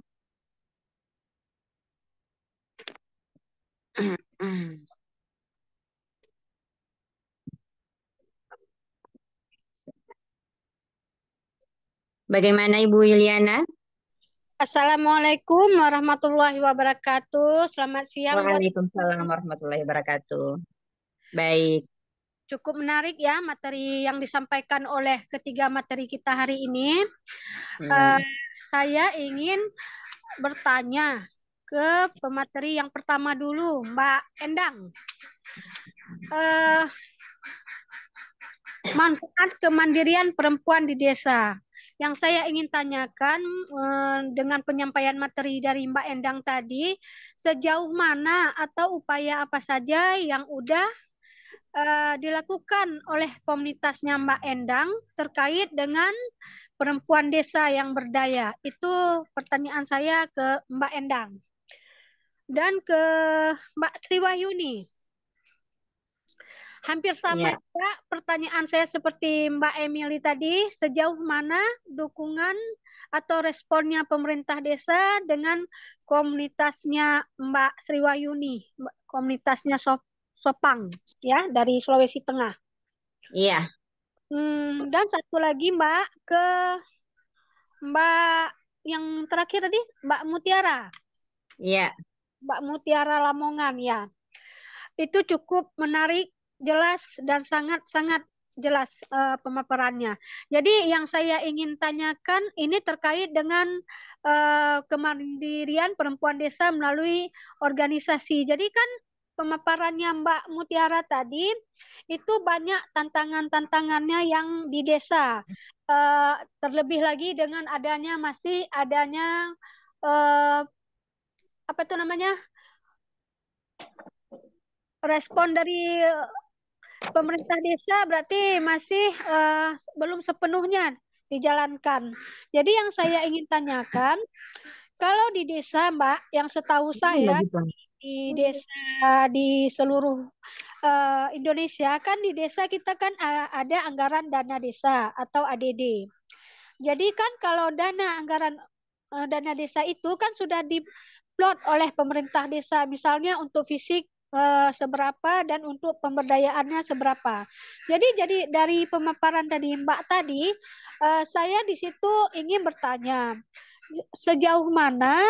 Bagaimana Ibu Yuliana? Assalamualaikum warahmatullahi wabarakatuh. Selamat siang buat Waalaikumsalam warahmatullahi wabarakatuh. Baik. cukup menarik ya materi yang disampaikan oleh ketiga materi kita hari ini. Hmm. Saya ingin bertanya ke pemateri yang pertama dulu, Mbak Endang. Manfaat kemandirian perempuan di desa. Yang saya ingin tanyakan dengan penyampaian materi dari Mbak Endang tadi, sejauh mana atau upaya apa saja yang udah dilakukan oleh komunitasnya Mbak Endang terkait dengan perempuan desa yang berdaya. Itu pertanyaan saya ke Mbak Endang. Dan ke Mbak Sri Wahyuni. Hampir sama Iya, juga pertanyaan saya seperti Mbak Emily tadi, sejauh mana dukungan atau responnya pemerintah desa dengan komunitasnya Mbak Sriwayuni, komunitasnya Sopang ya dari Sulawesi Tengah. iya, Dan satu lagi Mbak ke Mbak yang terakhir tadi Mbak Mutiara, iya. Mbak Mutiara Lamongan ya. Itu cukup menarik, jelas dan sangat-sangat jelas pemaparannya. Jadi yang saya ingin tanyakan ini terkait dengan kemandirian perempuan desa melalui organisasi. Jadi kan pemaparannya Mbak Mutiara tadi itu banyak tantangan-tantangannya yang di desa. Terlebih lagi dengan masih adanya eh, apa itu namanya respon dari pemerintah desa berarti masih belum sepenuhnya dijalankan. Jadi yang saya ingin tanyakan, kalau di desa, Mbak, yang setahu saya Lagi tuh. di desa di seluruh Indonesia kan di desa kita kan ada anggaran dana desa atau ADD. Jadi kan kalau dana desa itu kan sudah diplot oleh pemerintah desa, misalnya untuk fisik seberapa dan untuk pemberdayaannya seberapa. Jadi dari pemaparan dari Mbak tadi, saya di situ ingin bertanya, sejauh mana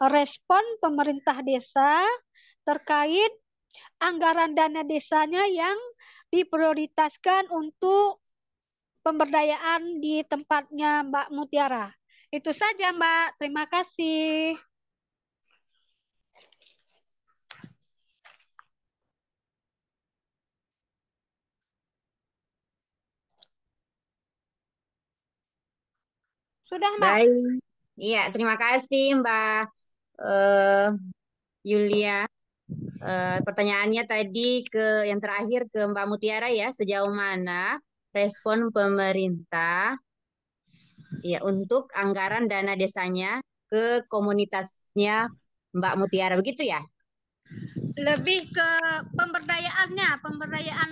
respon pemerintah desa terkait anggaran dana desanya yang diprioritaskan untuk pemberdayaan di tempatnya Mbak Mutiara. Itu saja, Mbak. Terima kasih. Sudah, Mbak. Baik. Iya, terima kasih Mbak eh, Yulia. Pertanyaannya tadi ke yang terakhir ke Mbak Mutiara ya, sejauh mana respon pemerintah ya untuk anggaran dana desanya ke komunitasnya Mbak Mutiara begitu ya? Lebih ke pemberdayaan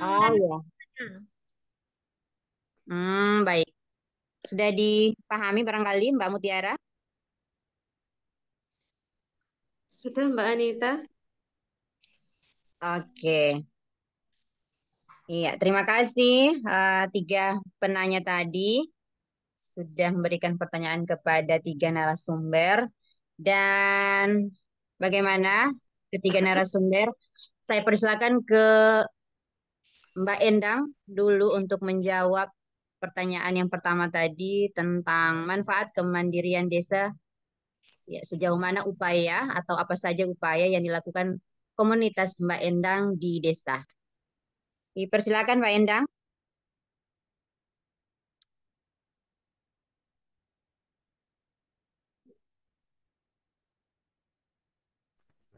Oh dan ya. Baik. Sudah dipahami barangkali Mbak Mutiara? Sudah, Mbak Anita. Oke. Iya, terima kasih tiga penanya tadi sudah memberikan pertanyaan kepada tiga narasumber. Dan bagaimana ketiga narasumber? Saya persilakan ke Mbak Endang dulu untuk menjawab pertanyaan yang pertama tadi tentang manfaat kemandirian desa. Ya, sejauh mana upaya atau apa saja upaya yang dilakukan komunitas Mbak Endang di desa. Dipersilakan Mbak Endang.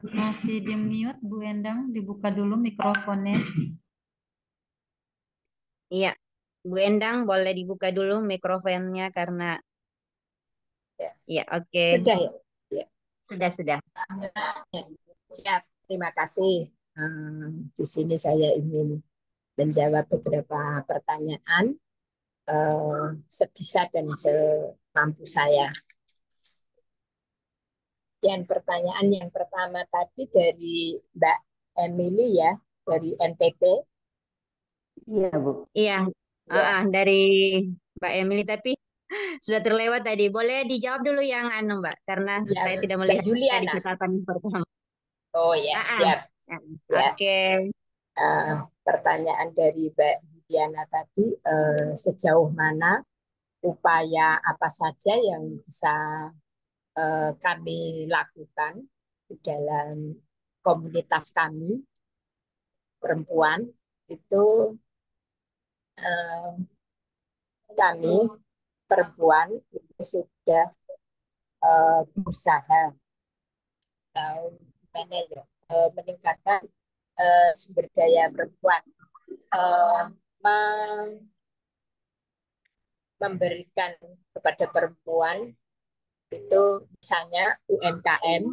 Masih di mute Bu Endang, dibuka dulu mikrofonnya. Iya, Bu Endang boleh dibuka dulu mikrofonnya karena Ya, ya oke. sudah ya. Ya. Sudah. Siap, terima kasih. Di sini saya ingin menjawab beberapa pertanyaan sebisa dan semampu saya. Yang pertanyaan yang pertama tadi dari Mbak Emily ya, dari NTT. Iya, Bu. Iya, Ya, dari Mbak Emily tapi sudah terlewat tadi. Boleh dijawab dulu yang Mbak karena ya saya tidak Mbak melihat tadi Juliana. catatan yang pertama. Oh ya, Ah, ah. siap. Ya, Oke. pertanyaan dari Mbak Juliana tadi, sejauh mana upaya apa saja yang bisa kami lakukan di dalam komunitas kami perempuan itu eh, kami perempuan itu sudah berusaha gimana ya meningkatkan sumber daya perempuan, eh, memberikan kepada perempuan itu misalnya UMKM,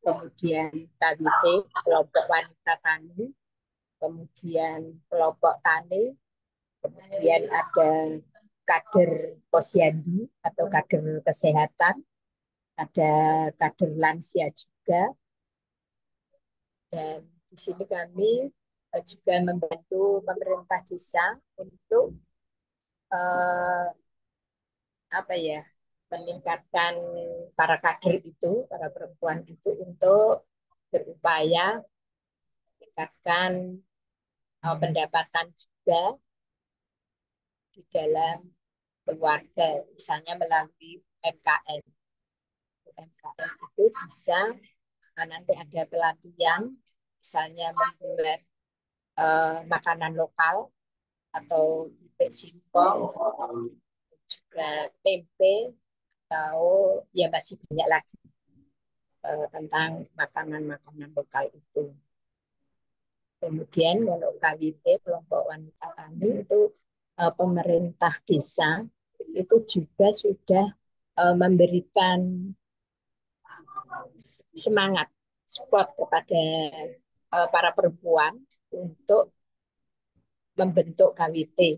kemudian KWT, kelompok wanita tani, kemudian kelompok tani, kemudian ada kader posyandu atau kader kesehatan, ada kader lansia juga, dan di sini kami juga membantu pemerintah desa untuk eh, apa ya, meningkatkan para kader itu, para perempuan itu untuk berupaya meningkatkan pendapatan juga di dalam keluarga, misalnya melalui UMKM. UMKM itu bisa nanti ada pelatihan, misalnya membuat makanan lokal atau bebek singkong, juga tempe, atau ya masih banyak lagi tentang makanan-makanan lokal itu. Kemudian kalau KWT, kelompok wanita tani itu pemerintah desa itu juga sudah memberikan semangat, support kepada para perempuan untuk membentuk KWT.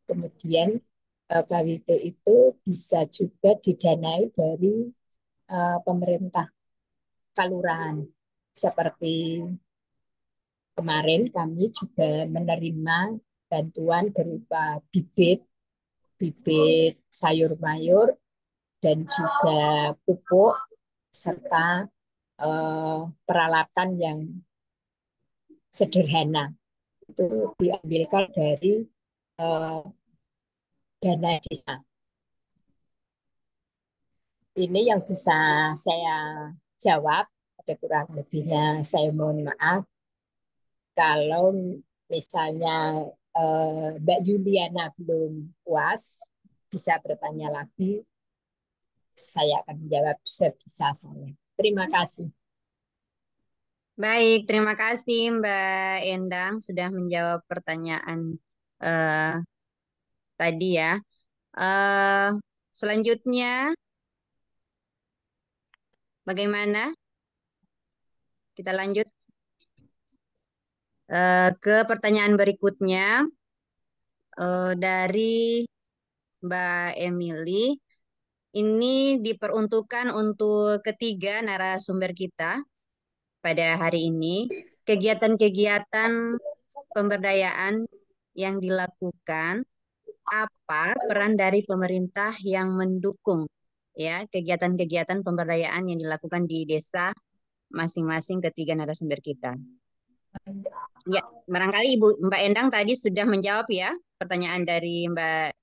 Kemudian KWT itu bisa juga didanai dari pemerintah kelurahan. Seperti kemarin kami juga menerima bantuan berupa bibit, bibit sayur mayur, dan juga pupuk, serta peralatan yang sederhana. Itu diambilkan dari dana desa. Ini yang bisa saya jawab. Ada kurang lebihnya saya mohon maaf. Kalau misalnya Mbak Yuliana belum puas, bisa bertanya lagi. Saya akan menjawab sebisa saya. Terima kasih. Baik, terima kasih Mbak Endang sudah menjawab pertanyaan eh, tadi ya. Eh, Selanjutnya, bagaimana? Kita lanjut ke pertanyaan berikutnya dari Mbak Emily. Ini diperuntukkan untuk ketiga narasumber kita pada hari ini. Kegiatan-kegiatan pemberdayaan yang dilakukan, apa peran dari pemerintah yang mendukung ya kegiatan-kegiatan pemberdayaan yang dilakukan di desa masing-masing ketiga narasumber kita. Ya, barangkali Ibu Mbak Endang tadi sudah menjawab ya pertanyaan dari Mbak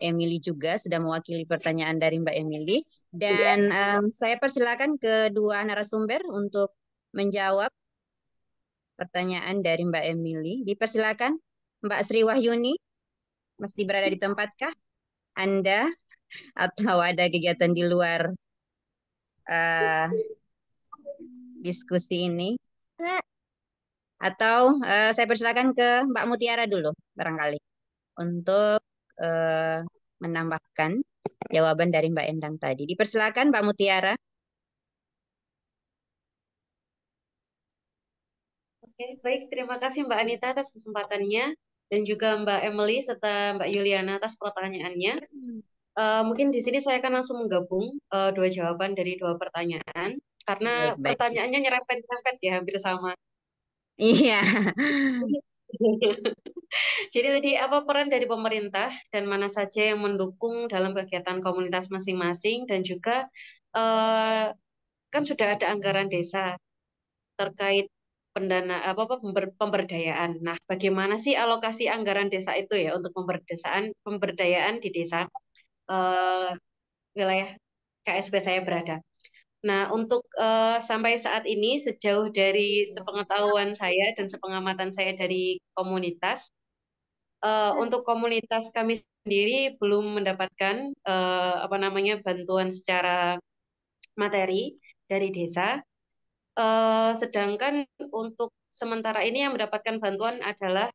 Emily juga sudah mewakili pertanyaan dari Mbak Emily dan saya persilakan kedua narasumber untuk menjawab pertanyaan dari Mbak Emily. Dipersilakan Mbak Sri Wahyuni, masih berada di tempatkah Anda atau ada kegiatan di luar uh, diskusi ini? Atau saya persilakan ke Mbak Mutiara dulu barangkali untuk menambahkan jawaban dari Mbak Endang tadi. Dipersilakan Mbak Mutiara. Oke, baik. Terima kasih Mbak Anita atas kesempatannya dan juga Mbak Emily serta Mbak Yuliana atas pertanyaannya. Mungkin di sini saya akan langsung menggabung dua jawaban dari dua pertanyaan karena Baik, baik. pertanyaannya nyerempet-nyerempet ya, hampir sama. Iya. Jadi tadi apa peran dari pemerintah dan mana saja yang mendukung dalam kegiatan komunitas masing-masing dan juga kan sudah ada anggaran desa terkait pemberdayaan. Nah, bagaimana sih alokasi anggaran desa itu ya untuk pemberdayaan di desa wilayah KSP saya berada. Nah, untuk sampai saat ini sejauh dari sepengetahuan saya dan sepengamatan saya dari komunitas, untuk komunitas kami sendiri belum mendapatkan bantuan secara materi dari desa. Sedangkan untuk sementara ini yang mendapatkan bantuan adalah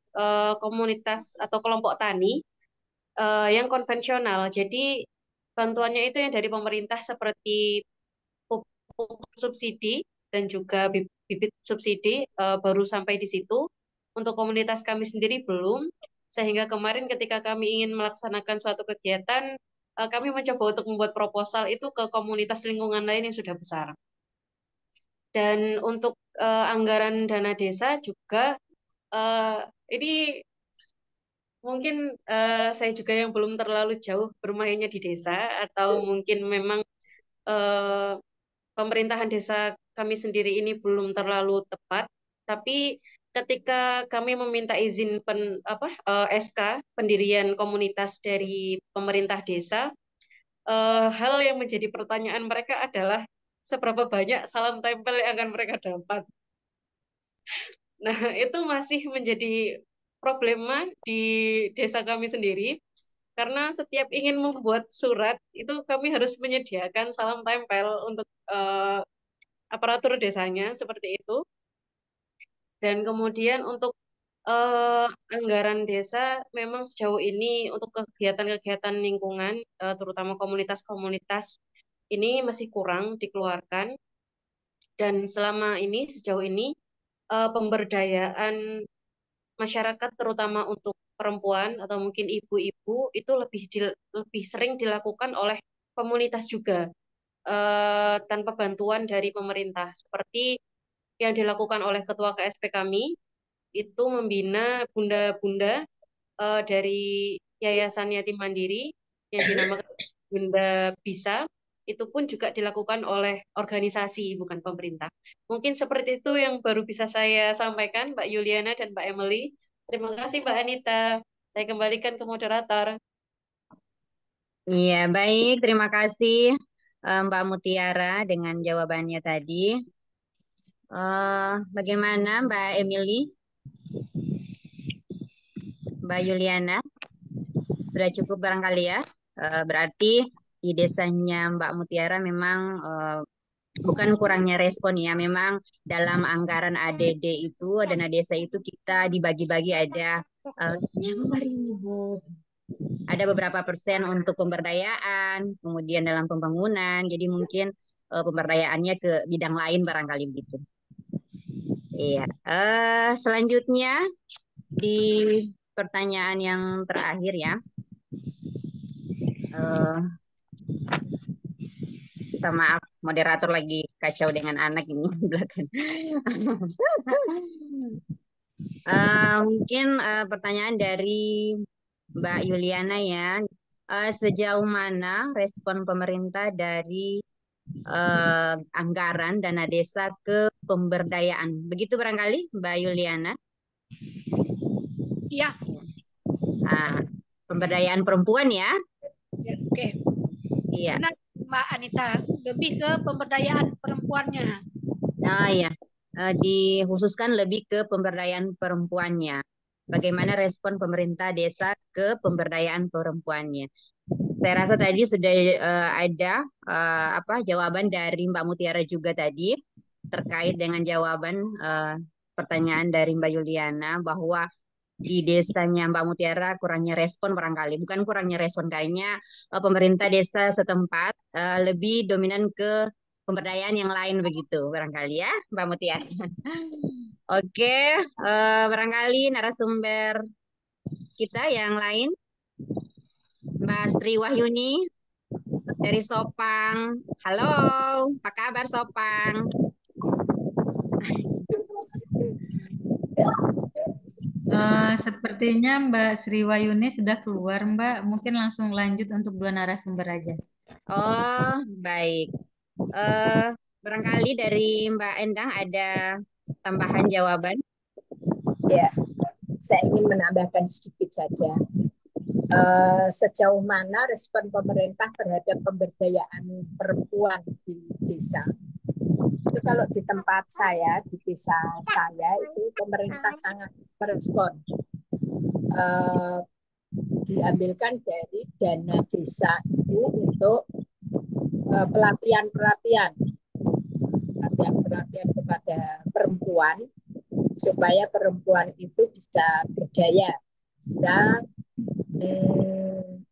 komunitas atau kelompok tani yang konvensional. Jadi bantuannya itu yang dari pemerintah seperti pupuk subsidi dan juga bibit subsidi baru sampai di situ. untuk komunitas kami sendiri belum, sehingga kemarin ketika kami ingin melaksanakan suatu kegiatan, kami mencoba untuk membuat proposal itu ke komunitas lingkungan lain yang sudah besar. Dan untuk anggaran dana desa juga, ini mungkin saya juga yang belum terlalu jauh bermainnya di desa, atau mungkin memang pemerintahan desa kami sendiri ini belum terlalu tepat, tapi ketika kami meminta izin SK pendirian komunitas dari pemerintah desa, hal yang menjadi pertanyaan mereka adalah seberapa banyak salam tempel yang akan mereka dapat. Nah, itu masih menjadi problema di desa kami sendiri, karena setiap ingin membuat surat, itu kami harus menyediakan salam tempel untuk aparatur desanya, seperti itu. Dan kemudian untuk anggaran desa memang sejauh ini untuk kegiatan-kegiatan lingkungan, terutama komunitas-komunitas, ini masih kurang dikeluarkan. Dan selama ini, sejauh ini, pemberdayaan masyarakat terutama untuk perempuan atau mungkin ibu-ibu itu lebih sering dilakukan oleh komunitas juga, tanpa bantuan dari pemerintah, seperti yang dilakukan oleh ketua KSP kami itu membina bunda-bunda dari Yayasan Yatim Mandiri yang dinamakan Bunda Bisa. Itu pun juga dilakukan oleh organisasi, bukan pemerintah. Mungkin seperti itu yang baru bisa saya sampaikan, Mbak Yuliana dan Mbak Emily. Terima kasih, Mbak Anita. Saya kembalikan ke moderator. Iya, baik. Terima kasih Mbak Mutiara dengan jawabannya tadi. Bagaimana Mbak Emily? Mbak Yuliana? Sudah cukup barangkali ya? Berarti di desanya Mbak Mutiara memang bukan kurangnya respon ya, memang dalam anggaran ADD itu, dana desa itu kita dibagi-bagi ada beberapa persen untuk pemberdayaan, kemudian dalam pembangunan, jadi mungkin pemberdayaannya ke bidang lain barangkali begitu. Iya, selanjutnya di pertanyaan yang terakhir ya. Minta maaf, moderator lagi kacau dengan anak ini di belakang. Mungkin pertanyaan dari Mbak Yuliana ya. Sejauh mana respon pemerintah dari anggaran dana desa ke pemberdayaan? Begitu barangkali Mbak Yuliana? Iya. Pemberdayaan perempuan ya? Ya, oke. Iya. Benar, Mbak Anita, lebih ke pemberdayaan perempuannya. Oh iya, dikhususkan lebih ke pemberdayaan perempuannya. Bagaimana respon pemerintah desa ke pemberdayaan perempuannya? Saya rasa tadi sudah ada jawaban dari Mbak Mutiara juga tadi terkait dengan jawaban pertanyaan dari Mbak Yuliana bahwa di desanya Mbak Mutiara kurangnya respon barangkali, bukan kurangnya respon, kayaknya pemerintah desa setempat lebih dominan ke pemberdayaan yang lain begitu barangkali ya Mbak Mutiara. Oke, barangkali narasumber kita yang lain, Mbak Sri Wahyuni dari Sopang. Halo, apa kabar Sopang? Sepertinya Mbak Sri Wahyuni sudah keluar, Mbak. Mungkin langsung lanjut untuk dua narasumber aja. Oh, baik. Barangkali dari Mbak Endang ada tambahan jawaban? Ya, saya ingin menambahkan sedikit saja. Sejauh mana respon pemerintah terhadap pemberdayaan perempuan di desa? Itu kalau di tempat saya, di desa saya, itu pemerintah sangat merespon. Diambilkan dari dana desa itu untuk pelatihan kepada perempuan supaya perempuan itu bisa berdaya, bisa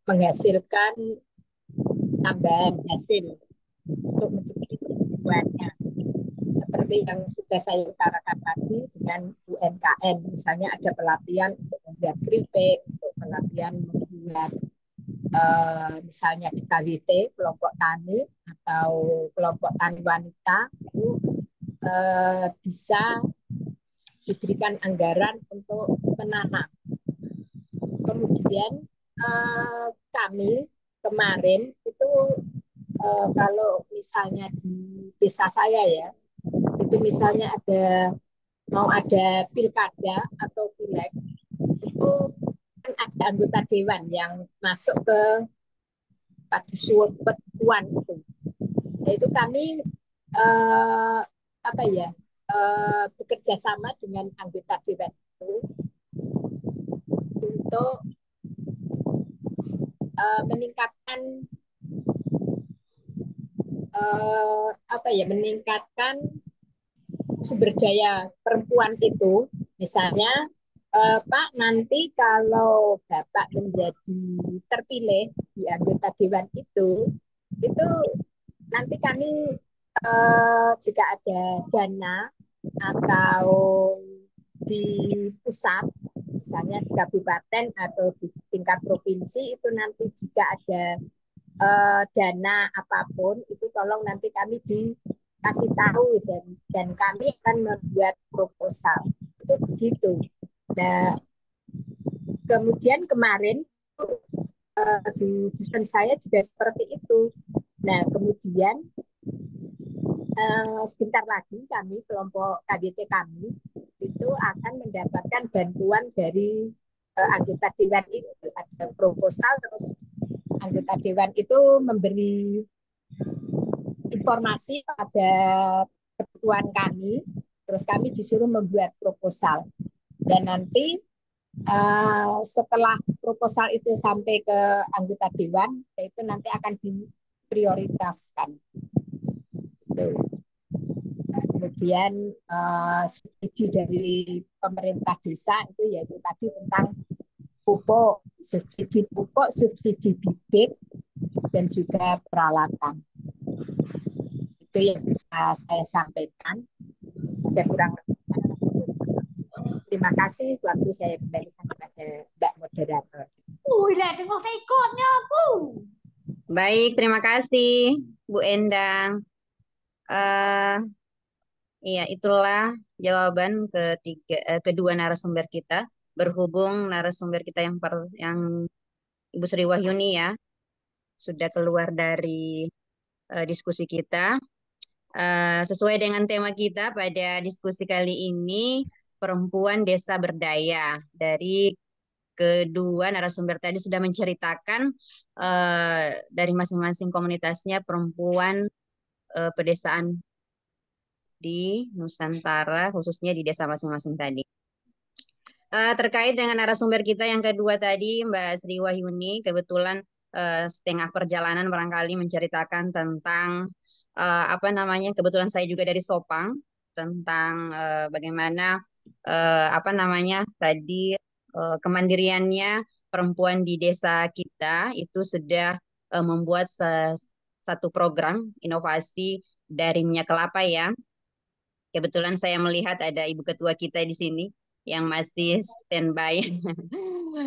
menghasilkan tambahan hasil untuk mencukupi kebutuhannya. Seperti seperti yang sudah saya utarakan tadi dengan UMKM. Misalnya ada pelatihan untuk membuat keripik, untuk pelatihan membuat misalnya KWT, kelompok tani atau kelompok tani wanita itu bisa diberikan anggaran untuk menanam. Kemudian kami kemarin itu kalau misalnya di desa saya ya, itu misalnya mau ada pilkada atau pileg, itu kan ada anggota dewan yang masuk ke Padusuan itu. Nah, itu kami apa ya bekerja sama dengan anggota dewan itu untuk meningkatkan meningkatkan sumber daya perempuan itu. Misalnya Pak, nanti kalau Bapak menjadi terpilih di anggota dewan itu nanti kami jika ada dana atau di pusat, misalnya di kabupaten atau di tingkat provinsi itu nanti jika ada dana apapun itu tolong nanti kami dikasih tahu dan kami akan membuat proposal itu begitu. Nah, kemudian kemarin di desain saya juga seperti itu. Nah, kemudian sebentar lagi kami kelompok KGT kami itu akan mendapatkan bantuan dari anggota dewan itu. Ada proposal, terus anggota dewan itu memberi informasi pada kebutuhan kami, terus kami disuruh membuat proposal. Dan nanti setelah proposal itu sampai ke anggota dewan, itu nanti akan diprioritaskan. Kemudian subsidi dari pemerintah desa itu yaitu tadi tentang pupuk, subsidi bibit, dan juga peralatan. Itu yang bisa saya sampaikan. Sudah kurang lebih. Terima kasih, waktu saya kembalikan kepada Mbak Moderator. Baik, terima kasih Bu Endang. Iya, itulah jawaban kedua narasumber kita. Berhubung narasumber kita yang Ibu Sri Wahyuni ya sudah keluar dari diskusi kita. Sesuai dengan tema kita pada diskusi kali ini, perempuan desa berdaya. Dari kedua narasumber tadi sudah menceritakan dari masing-masing komunitasnya perempuan pedesaan di Nusantara, khususnya di desa masing-masing tadi. Terkait dengan narasumber kita yang kedua tadi, Mbak Sri Wahyuni, kebetulan setengah perjalanan barangkali menceritakan tentang kebetulan saya juga dari Sopang, tentang bagaimana tadi kemandiriannya perempuan di desa kita itu sudah membuat satu program inovasi dari minyak kelapa ya. Kebetulan saya melihat ada Ibu Ketua kita di sini yang masih standby.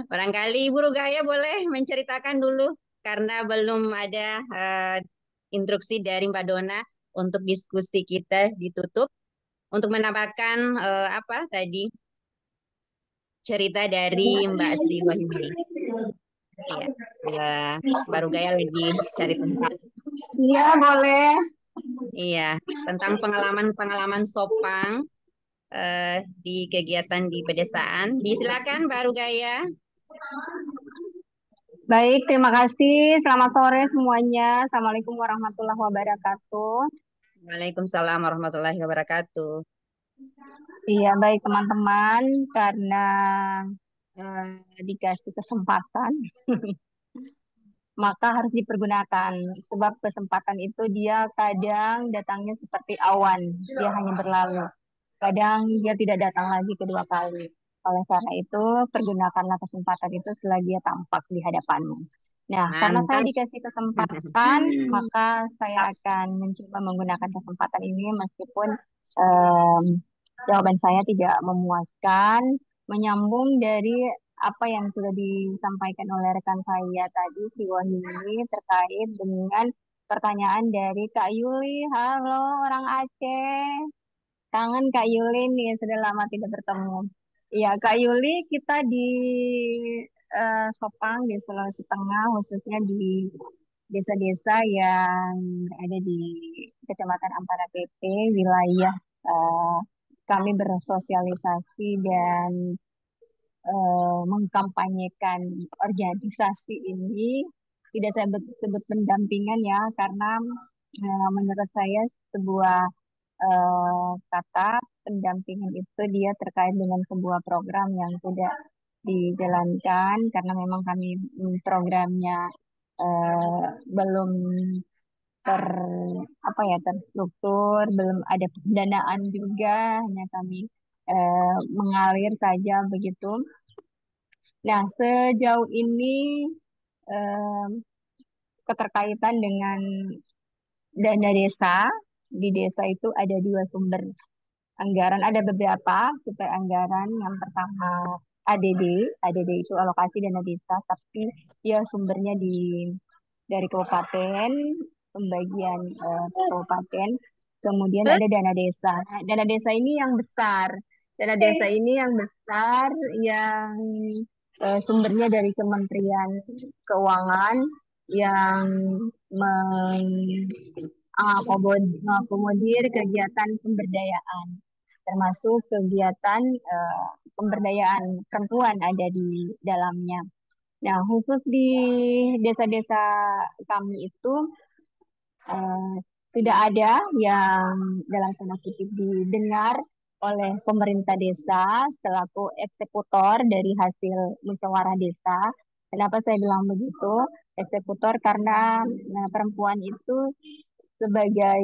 Barangkali Ibu Rugaya boleh menceritakan dulu karena belum ada instruksi dari Mbak Dona untuk diskusi kita ditutup untuk menambahkan cerita dari Mbak Sri Wahyuni. Iya, Mbak Rugaya lagi cari tempat. Iya, boleh. Iya, tentang pengalaman Sopang di kegiatan di pedesaan. Silakan Mbak Rugaya. Baik, terima kasih. Selamat sore semuanya. Assalamualaikum warahmatullahi wabarakatuh. Waalaikumsalam warahmatullahi wabarakatuh. Iya, baik teman-teman, karena dikasih kesempatan, maka harus dipergunakan. Sebab kesempatan itu dia kadang datangnya seperti awan, dia hanya berlalu. Kadang dia tidak datang lagi kedua kali. Oleh karena itu, pergunakanlah kesempatan itu selagi dia tampak di hadapanmu. Nah, karena saya Mantap. dikasih kesempatan, maka saya akan mencoba menggunakan kesempatan ini meskipun em, jawaban saya tidak memuaskan, menyambung dari apa yang sudah disampaikan oleh rekan saya tadi, si Wahyuni, terkait dengan pertanyaan dari Kak Yuli. Halo orang Aceh, kangen Kak Yuli nih, sudah lama tidak bertemu. Iya, Kak Yuli, kita di Sopang, di Sulawesi Tengah, khususnya di desa-desa yang ada di Kecamatan Ampara PP, wilayah eh, kami bersosialisasi dan mengkampanyekan organisasi ini. Tidak saya sebut pendampingan ya, karena menurut saya sebuah kata pendampingan itu dia terkait dengan sebuah program yang sudah dijalankan, karena memang kami programnya belum ter apa ya terstruktur, belum ada pendanaan juga, hanya kami mengalir saja begitu. Nah, sejauh ini eh, keterkaitan dengan dana desa, di desa itu ada dua sumber anggaran, ada beberapa sumber anggaran. Yang pertama ADD, ADD itu alokasi dana desa, tapi dia sumbernya dari kabupaten, pembagian kabupaten. Kemudian ada dana desa. Nah, dana desa ini yang besar. Dana desa ini yang besar, yang sumbernya dari Kementerian Keuangan, yang mengakomodir kegiatan pemberdayaan, termasuk kegiatan pemberdayaan perempuan ada di dalamnya. Nah, khusus di desa-desa kami itu eh, sudah ada yang dalam tanda kutip didengar oleh pemerintah desa selaku eksekutor dari hasil musyawarah desa. Kenapa saya bilang begitu? Eksekutor karena perempuan itu sebagai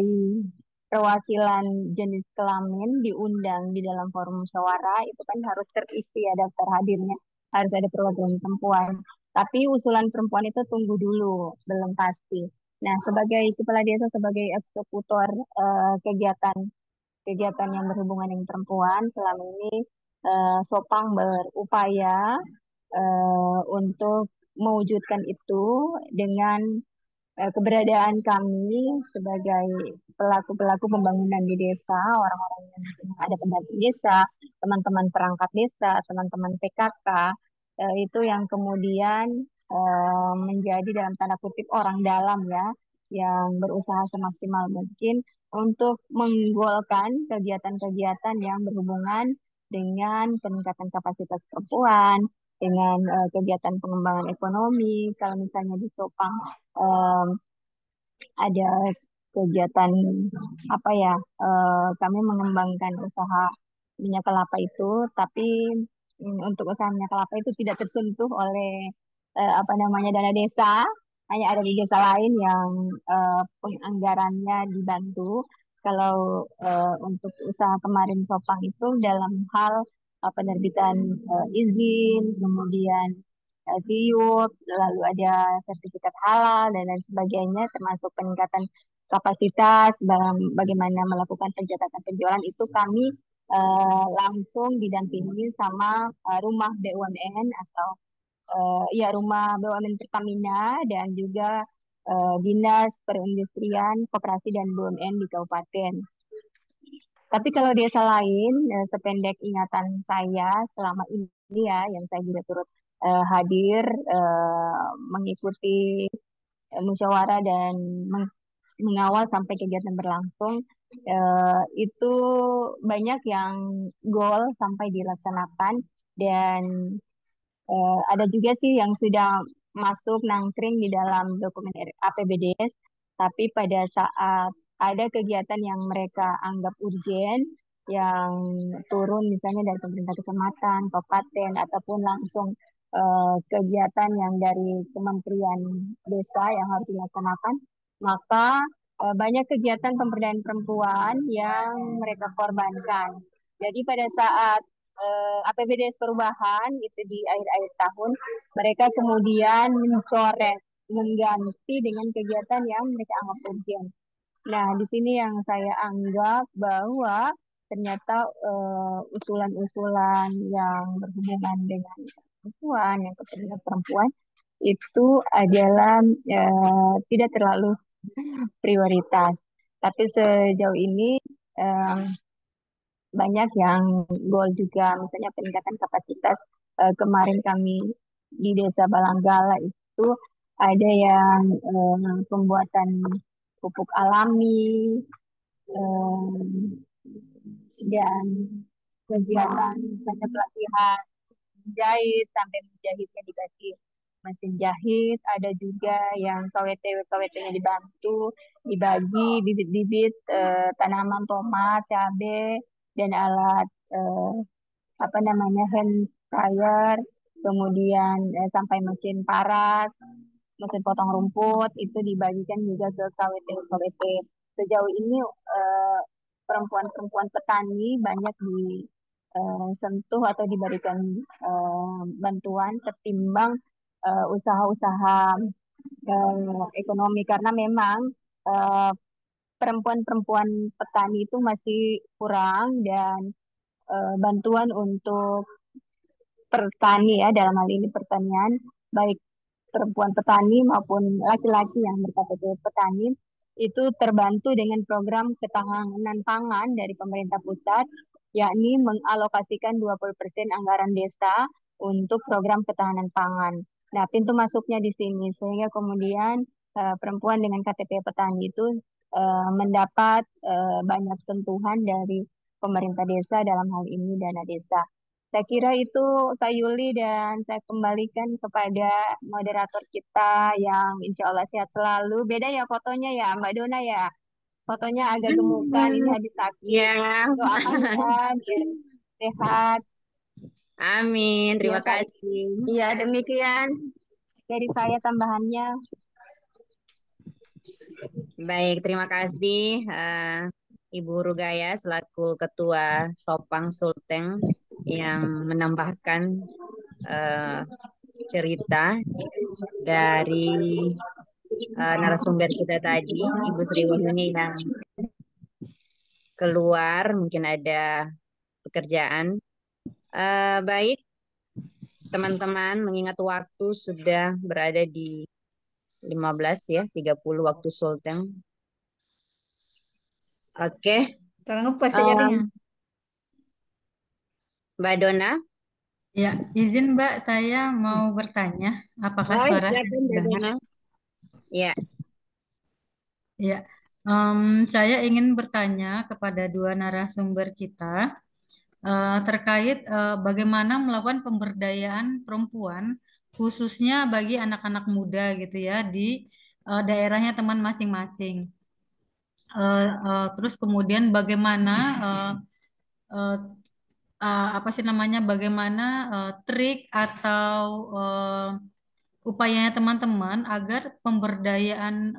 perwakilan jenis kelamin diundang di dalam forum musyawarah itu kan harus terisi ya daftar hadirnya, harus ada perwakilan perempuan. Tapi usulan perempuan itu tunggu dulu, belum pasti. Nah, sebagai kepala desa, sebagai eksekutor kegiatan kegiatan yang berhubungan dengan perempuan, selama ini Sopang berupaya untuk mewujudkan itu dengan keberadaan kami sebagai pelaku-pelaku pembangunan di desa, orang-orang yang ada pendamping desa, teman-teman perangkat desa, teman-teman PKK, itu yang kemudian menjadi dalam tanda kutip orang dalam ya, yang berusaha semaksimal mungkin untuk menggolkan kegiatan-kegiatan yang berhubungan dengan peningkatan kapasitas perempuan, dengan kegiatan pengembangan ekonomi. Kalau misalnya di Sopang em, ada kegiatan apa ya, kami mengembangkan usaha minyak kelapa itu, tapi untuk usaha minyak kelapa itu tidak tersentuh oleh apa namanya dana desa, hanya ada di desa lain yang penganggarannya dibantu. Kalau untuk usaha kemarin Sopang itu dalam hal penerbitan izin, kemudian SIUP, lalu ada sertifikat halal dan lain sebagainya, termasuk peningkatan kapasitas dalam bagaimana melakukan pencatatan penjualan itu kami langsung didampingi sama rumah BUMN atau ya rumah BUMN Pertamina dan juga Dinas Perindustrian, Koperasi dan BUMN di kabupaten. Tapi kalau desa lain, sependek ingatan saya selama ini ya, yang saya juga turut hadir mengikuti musyawarah dan mengawal sampai kegiatan berlangsung, itu banyak yang goal sampai dilaksanakan dan ada juga sih yang sudah masuk nangkring di dalam dokumen APBDes, tapi pada saat ada kegiatan yang mereka anggap urgen, yang turun misalnya dari pemerintah kecamatan, kabupaten, ataupun langsung kegiatan yang dari Kementerian Desa yang harus dilaksanakan, maka banyak kegiatan pemberdayaan perempuan yang mereka korbankan. Jadi pada saat APBD perubahan itu di akhir-akhir tahun, mereka kemudian mencoret, mengganti dengan kegiatan yang mereka anggap urgent. Nah, di sini yang saya anggap bahwa ternyata usulan-usulan yang berhubungan dengan perempuan, yang kepentingan perempuan itu adalah tidak terlalu prioritas. Tapi sejauh ini eh, banyak yang goal juga, misalnya peningkatan kapasitas. Kemarin kami di Desa Balanggala itu ada yang pembuatan pupuk alami, eh, dan kegiatan misalnya pelatihan jahit sampai menjahitnya dikasih mesin jahit. Ada juga yang KWT-nya dibantu dibagi bibit-bibit tanaman tomat, cabai, dan alat apa namanya hand sprayer, kemudian sampai mesin paras, mesin potong rumput itu dibagikan juga ke KWT. Sejauh ini perempuan-perempuan petani banyak disentuh atau diberikan bantuan ketimbang usaha-usaha ekonomi, karena memang eh, perempuan-perempuan petani itu masih kurang, dan bantuan untuk petani ya, dalam hal ini pertanian, baik perempuan petani maupun laki-laki yang berKTP petani itu terbantu dengan program ketahanan pangan dari pemerintah pusat, yakni mengalokasikan 20% anggaran desa untuk program ketahanan pangan. Nah, pintu masuknya di sini, sehingga kemudian perempuan dengan KTP petani itu mendapat banyak sentuhan dari pemerintah desa, dalam hal ini dana desa. Saya kira itu Kak Yuli, dan saya kembalikan kepada moderator kita yang insya Allah sehat selalu. Beda ya fotonya ya Mbak Dona ya. Fotonya agak gemukan, ini habis sakit. Ya, Doakan ya biar sehat. amin. Ya Terima Kak. kasih. Iya, demikian dari saya tambahannya. Baik, terima kasih Ibu Rugaya selaku Ketua Sopang Sulteng yang menambahkan eh, cerita dari narasumber kita tadi, Ibu Sri Wahyuni yang keluar, mungkin ada pekerjaan. Baik, teman-teman, mengingat waktu sudah berada di 15 ya, 30 waktu Sulteng. Oke, Kalau ngepost ya jadinya. Mbak Dona. Ya, izin Mbak, saya mau bertanya, apakah Oh, suara saya silakan Mbak terdengar? Dona. Ya, Ya, saya ingin bertanya kepada dua narasumber kita terkait bagaimana melakukan pemberdayaan perempuan, khususnya bagi anak-anak muda gitu ya di daerahnya teman masing-masing. Terus kemudian bagaimana eh, apa sih namanya, bagaimana trik atau upayanya teman-teman agar pemberdayaan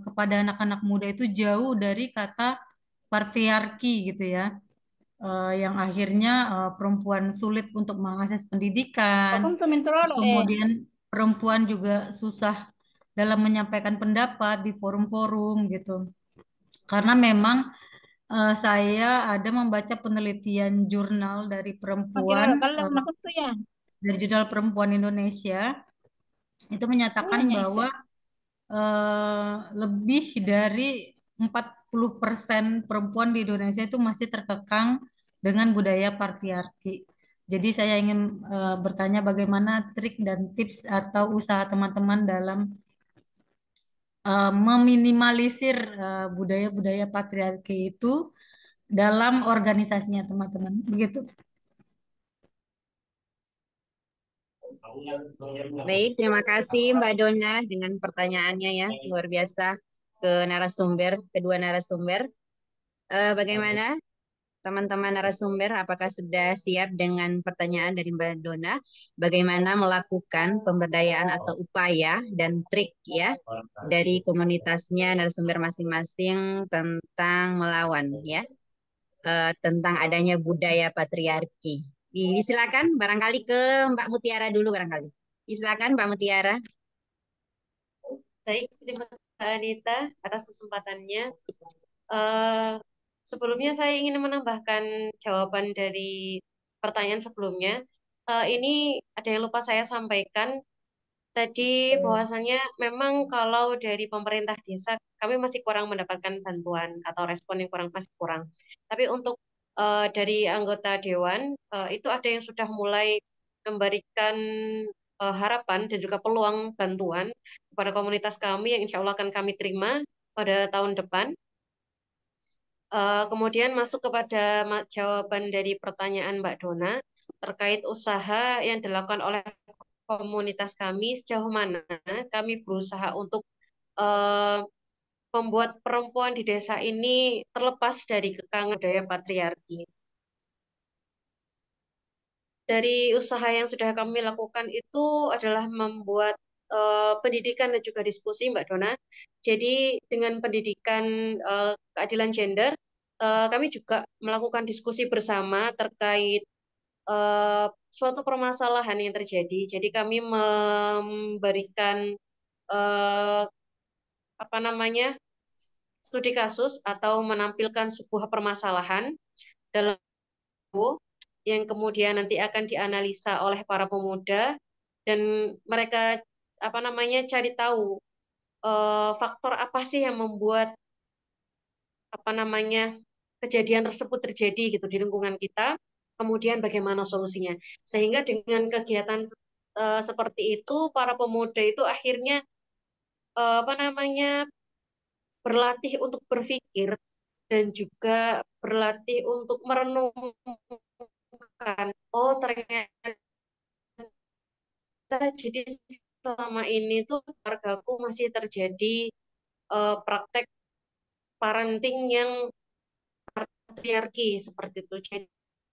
kepada anak-anak muda itu jauh dari kata patriarki gitu ya, yang akhirnya perempuan sulit untuk mengakses pendidikan, terus kemudian perempuan juga susah dalam menyampaikan pendapat di forum-forum gitu. Karena memang saya ada membaca penelitian jurnal dari perempuan, dari jurnal perempuan Indonesia, itu menyatakan bahwa lebih dari 40% perempuan di Indonesia itu masih terkekang dengan budaya patriarki. Jadi saya ingin bertanya bagaimana trik dan tips atau usaha teman-teman dalam meminimalisir budaya-budaya patriarki itu dalam organisasinya teman-teman. Begitu. baik. Terima kasih Mbak Dona dengan pertanyaannya ya, luar biasa ke narasumber, kedua narasumber. Bagaimana teman-teman narasumber, apakah sudah siap dengan pertanyaan dari Mbak Dona? Bagaimana melakukan pemberdayaan atau upaya dan trik ya dari komunitasnya narasumber masing-masing tentang melawan ya, tentang adanya budaya patriarki. Silakan barangkali ke Mbak Mutiara dulu barangkali. Silakan Mbak Mutiara. Baik, terima kasih Mbak Anita atas kesempatannya. Eh, sebelumnya saya ingin menambahkan jawaban dari pertanyaan sebelumnya. Ini ada yang lupa saya sampaikan tadi, bahwasannya memang kalau dari pemerintah desa kami masih kurang mendapatkan bantuan atau respon yang masih kurang. Tapi untuk dari anggota dewan itu ada yang sudah mulai memberikan harapan dan juga peluang bantuan kepada komunitas kami yang insya Allah akan kami terima pada tahun depan. Kemudian masuk kepada jawaban dari pertanyaan Mbak Dona terkait usaha yang dilakukan oleh komunitas kami, sejauh mana kami berusaha untuk eh, membuat perempuan di desa ini terlepas dari kekangan budaya patriarki. Dari usaha yang sudah kami lakukan itu adalah membuat pendidikan dan juga diskusi, Mbak Dona. Jadi dengan pendidikan keadilan gender, kami juga melakukan diskusi bersama terkait suatu permasalahan yang terjadi. Jadi kami memberikan eh, apa namanya studi kasus atau menampilkan sebuah permasalahan dalam buku yang kemudian nanti akan dianalisa oleh para pemuda dan mereka apa namanya cari tahu faktor apa sih yang membuat apa namanya kejadian tersebut terjadi gitu di lingkungan kita, kemudian bagaimana solusinya. Sehingga dengan kegiatan seperti itu para pemuda itu akhirnya apa namanya berlatih untuk berpikir dan juga berlatih untuk merenungkan, oh ternyata jadi selama ini tuh keluargaku masih terjadi praktek parenting yang patriarki seperti itu. Jadi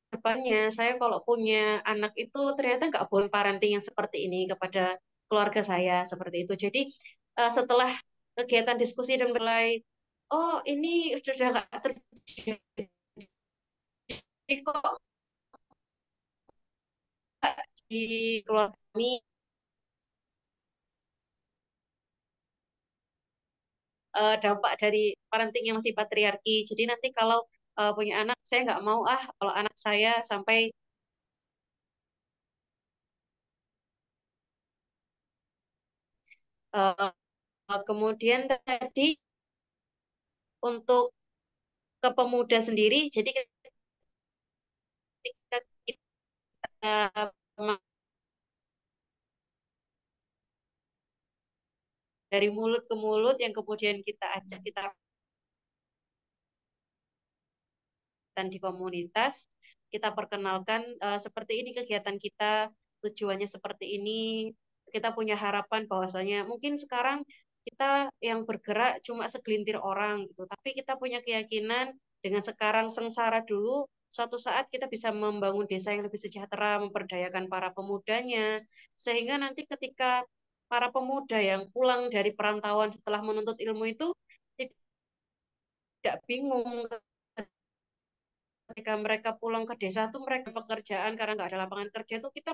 depannya saya kalau punya anak itu ternyata nggak boleh parenting yang seperti ini kepada keluarga saya seperti itu. Jadi setelah kegiatan diskusi dan mulai, oh ini sudah nggak terjadi kok di keluarga kami, dampak dari parenting yang masih patriarki. Jadi nanti kalau punya anak, saya nggak mau kalau anak saya sampai uh, kemudian tadi untuk ke pemuda sendiri. Jadi ketika kita dari mulut ke mulut yang kemudian kita ajak kita di komunitas, kita perkenalkan seperti ini kegiatan kita, tujuannya seperti ini, kita punya harapan bahwasanya mungkin sekarang kita yang bergerak cuma segelintir orang gitu, tapi kita punya keyakinan dengan sekarang sengsara dulu, suatu saat kita bisa membangun desa yang lebih sejahtera, memperdayakan para pemudanya, sehingga nanti ketika para pemuda yang pulang dari perantauan setelah menuntut ilmu itu tidak bingung ketika mereka pulang ke desa tuh mereka pekerjaan karena nggak ada lapangan kerja itu kita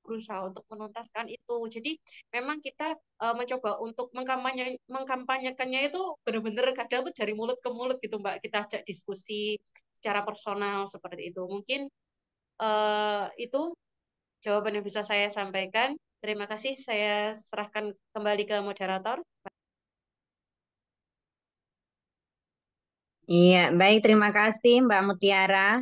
berusaha untuk menuntaskan itu. Jadi memang kita mencoba untuk mengkampanyekannya itu benar-benar kadang tuh dari mulut ke mulut gitu Mbak. Kita ajak diskusi secara personal seperti itu. Mungkin itu jawaban yang bisa saya sampaikan. Terima kasih. Saya serahkan kembali ke moderator. Iya, baik. Terima kasih Mbak Mutiara.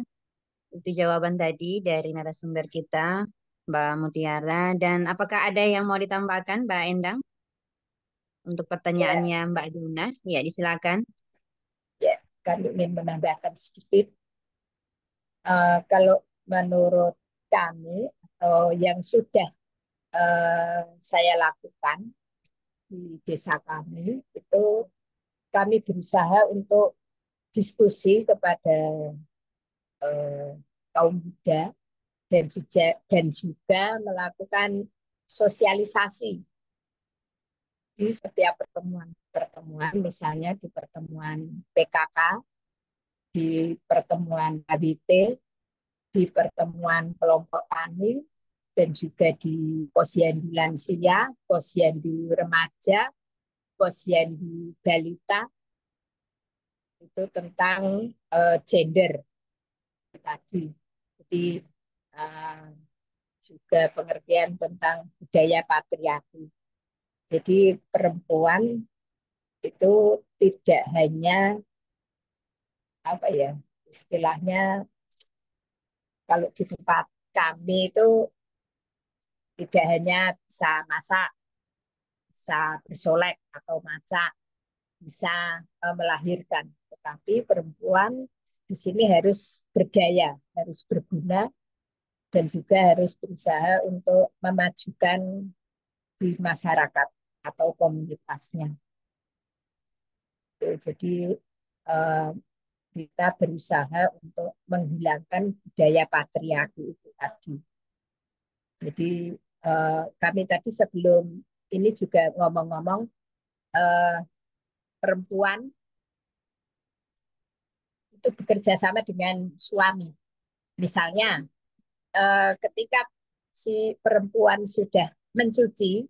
Itu jawaban tadi dari narasumber kita, Mbak Mutiara. Dan apakah ada yang mau ditambahkan, Mbak Endang, untuk Ya, pertanyaannya Mbak Duna? Ya, disilakan. ya, kami ingin menambahkan sedikit. Kalau menurut kami atau yang sudah saya lakukan di desa kami, itu kami berusaha untuk diskusi kepada eh, kaum muda dan juga melakukan sosialisasi di setiap pertemuan, misalnya di pertemuan PKK, di pertemuan HBT, di pertemuan kelompok tani, dan juga di posyandu lansia, posyandu remaja, posyandu balita, itu tentang gender tadi. Jadi uh, juga pengertian tentang budaya patriarki. Jadi perempuan itu tidak hanya apa ya istilahnya kalau di tempat kami itu tidak hanya bisa masak, bisa bersolek atau macak, bisa melahirkan, tetapi perempuan di sini harus berdaya, harus berguna, dan juga harus berusaha untuk memajukan di masyarakat atau komunitasnya. Jadi eh, kita berusaha untuk menghilangkan budaya patriarki itu tadi. Jadi kami tadi sebelum ini juga ngomong-ngomong eh, perempuan itu bekerja sama dengan suami. Misalnya ketika si perempuan sudah mencuci,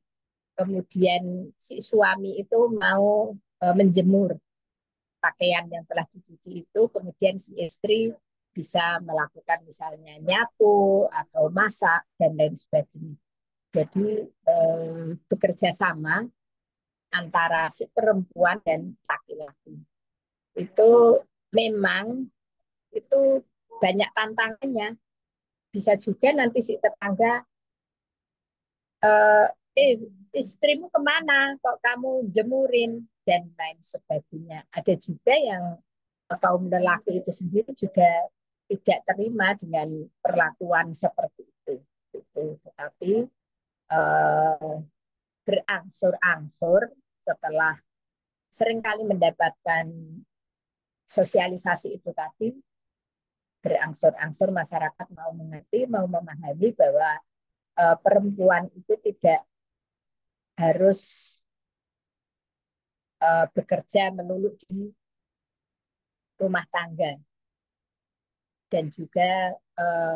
kemudian si suami itu mau menjemur pakaian yang telah dicuci itu, kemudian si istri bisa melakukan misalnya nyapu atau masak dan lain sebagainya. Jadi bekerja sama antara si perempuan dan laki-laki itu memang itu banyak tantangannya. Bisa juga nanti si tetangga, eh, istrimu kemana? Kok kamu jemurin? Dan lain sebagainya. Ada juga yang kaum lelaki itu sendiri juga tidak terima dengan perlakuan seperti itu. Tetapi eh, berangsur-angsur setelah seringkali mendapatkan sosialisasi itu tadi, berangsur-angsur masyarakat mau mengerti, mau memahami bahwa perempuan itu tidak harus bekerja melulu di rumah tangga, dan juga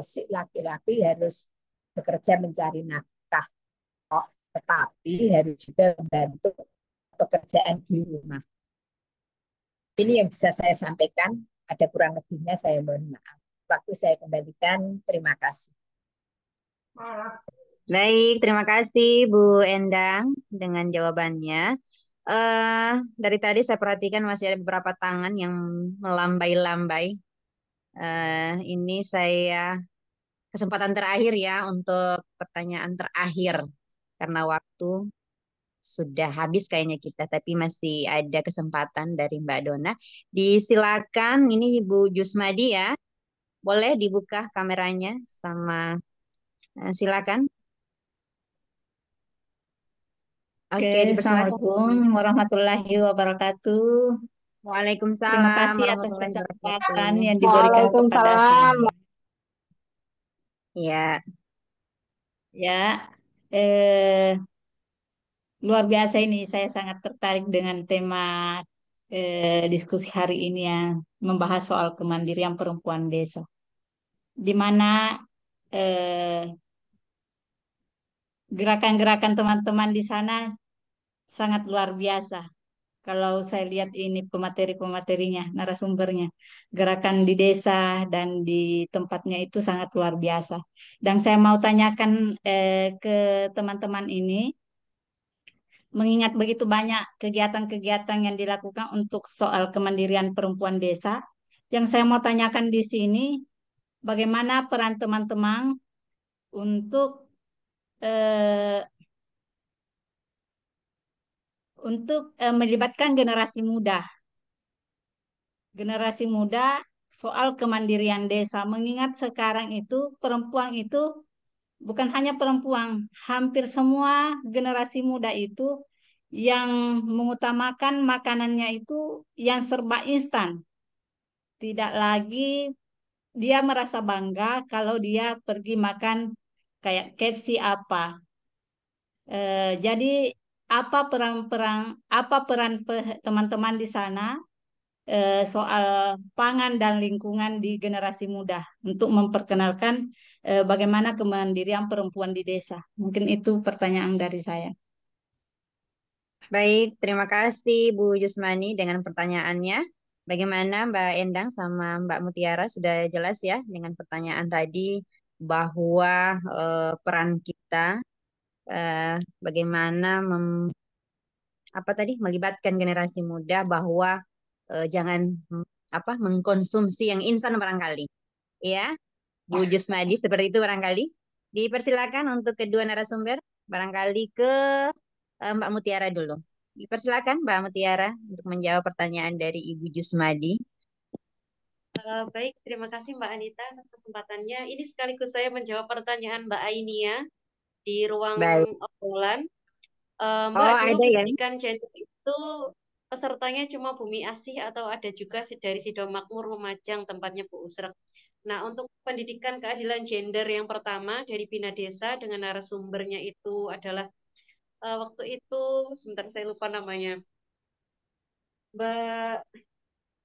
si laki-laki harus bekerja mencari nafkah, tetapi harus juga membantu pekerjaan di rumah. Ini yang bisa saya sampaikan. Ada kurang lebihnya saya mohon maaf. Waktu saya kembalikan. Terima kasih. Baik, terima kasih Bu Endang dengan jawabannya. Dari tadi saya perhatikan masih ada beberapa tangan yang melambai-lambai. Ini saya kesempatan terakhir ya untuk pertanyaan terakhir karena waktu sudah habis kayaknya kita, tapi masih ada kesempatan dari Mbak Dona. Disilakan, ini Ibu Jusmadi ya. Boleh dibuka kameranya sama silakan. Oke, Oke, dipersilakan. Assalamualaikum warahmatullahi wabarakatuh. Terima Waalaikumsalam kasih atas warahmatullahi kesempatan wabarakatuh. yang diberikan kepada Waalaikumsalam. saya. Ya, Ya, eh, luar biasa ini. Saya sangat tertarik dengan tema diskusi hari ini yang membahas soal kemandirian perempuan desa, di mana eh, gerakan-gerakan teman-teman di sana sangat luar biasa. Kalau saya lihat ini pemateri-pematerinya, narasumbernya, gerakan di desa dan di tempatnya itu sangat luar biasa. Dan saya mau tanyakan ke teman-teman ini, mengingat begitu banyak kegiatan-kegiatan yang dilakukan untuk soal kemandirian perempuan desa, yang saya mau tanyakan di sini, bagaimana peran teman-teman untuk eh, melibatkan generasi muda soal kemandirian desa, mengingat sekarang itu perempuan itu bukan hanya perempuan, hampir semua generasi muda itu yang mengutamakan makanannya itu yang serba instan. Tidak lagi dia merasa bangga kalau dia pergi makan kayak KFC apa. Jadi apa peran teman-teman di sana soal pangan dan lingkungan di generasi muda untuk memperkenalkan bagaimana kemandirian perempuan di desa. Mungkin itu pertanyaan dari saya. baik. Terima kasih Bu Jusmani dengan pertanyaannya. Bagaimana Mbak Endang sama Mbak Mutiara sudah jelas ya dengan pertanyaan tadi bahwa peran kita eh, bagaimana apa tadi melibatkan generasi muda bahwa jangan apa mengkonsumsi yang instan barangkali. Ya, Bu Jusmadi seperti itu barangkali. Dipersilakan untuk kedua narasumber barangkali ke Mbak Mutiara dulu. Dipersilakan Mbak Mutiara untuk menjawab pertanyaan dari Ibu Jusmadi. Baik, terima kasih Mbak Anita atas kesempatannya. Ini sekaligus saya menjawab pertanyaan Mbak Ainia di ruang Baik. obrolan. Mbak, Oh, dulu ada ya. pendidikan gender itu pesertanya cuma Bumi Asih atau ada juga dari Sidomakmur Lumajang tempatnya Bu Usrek. Nah, untuk pendidikan keadilan gender yang pertama dari Bina Desa dengan narasumbernya itu adalah waktu itu sebentar saya lupa namanya. Mbak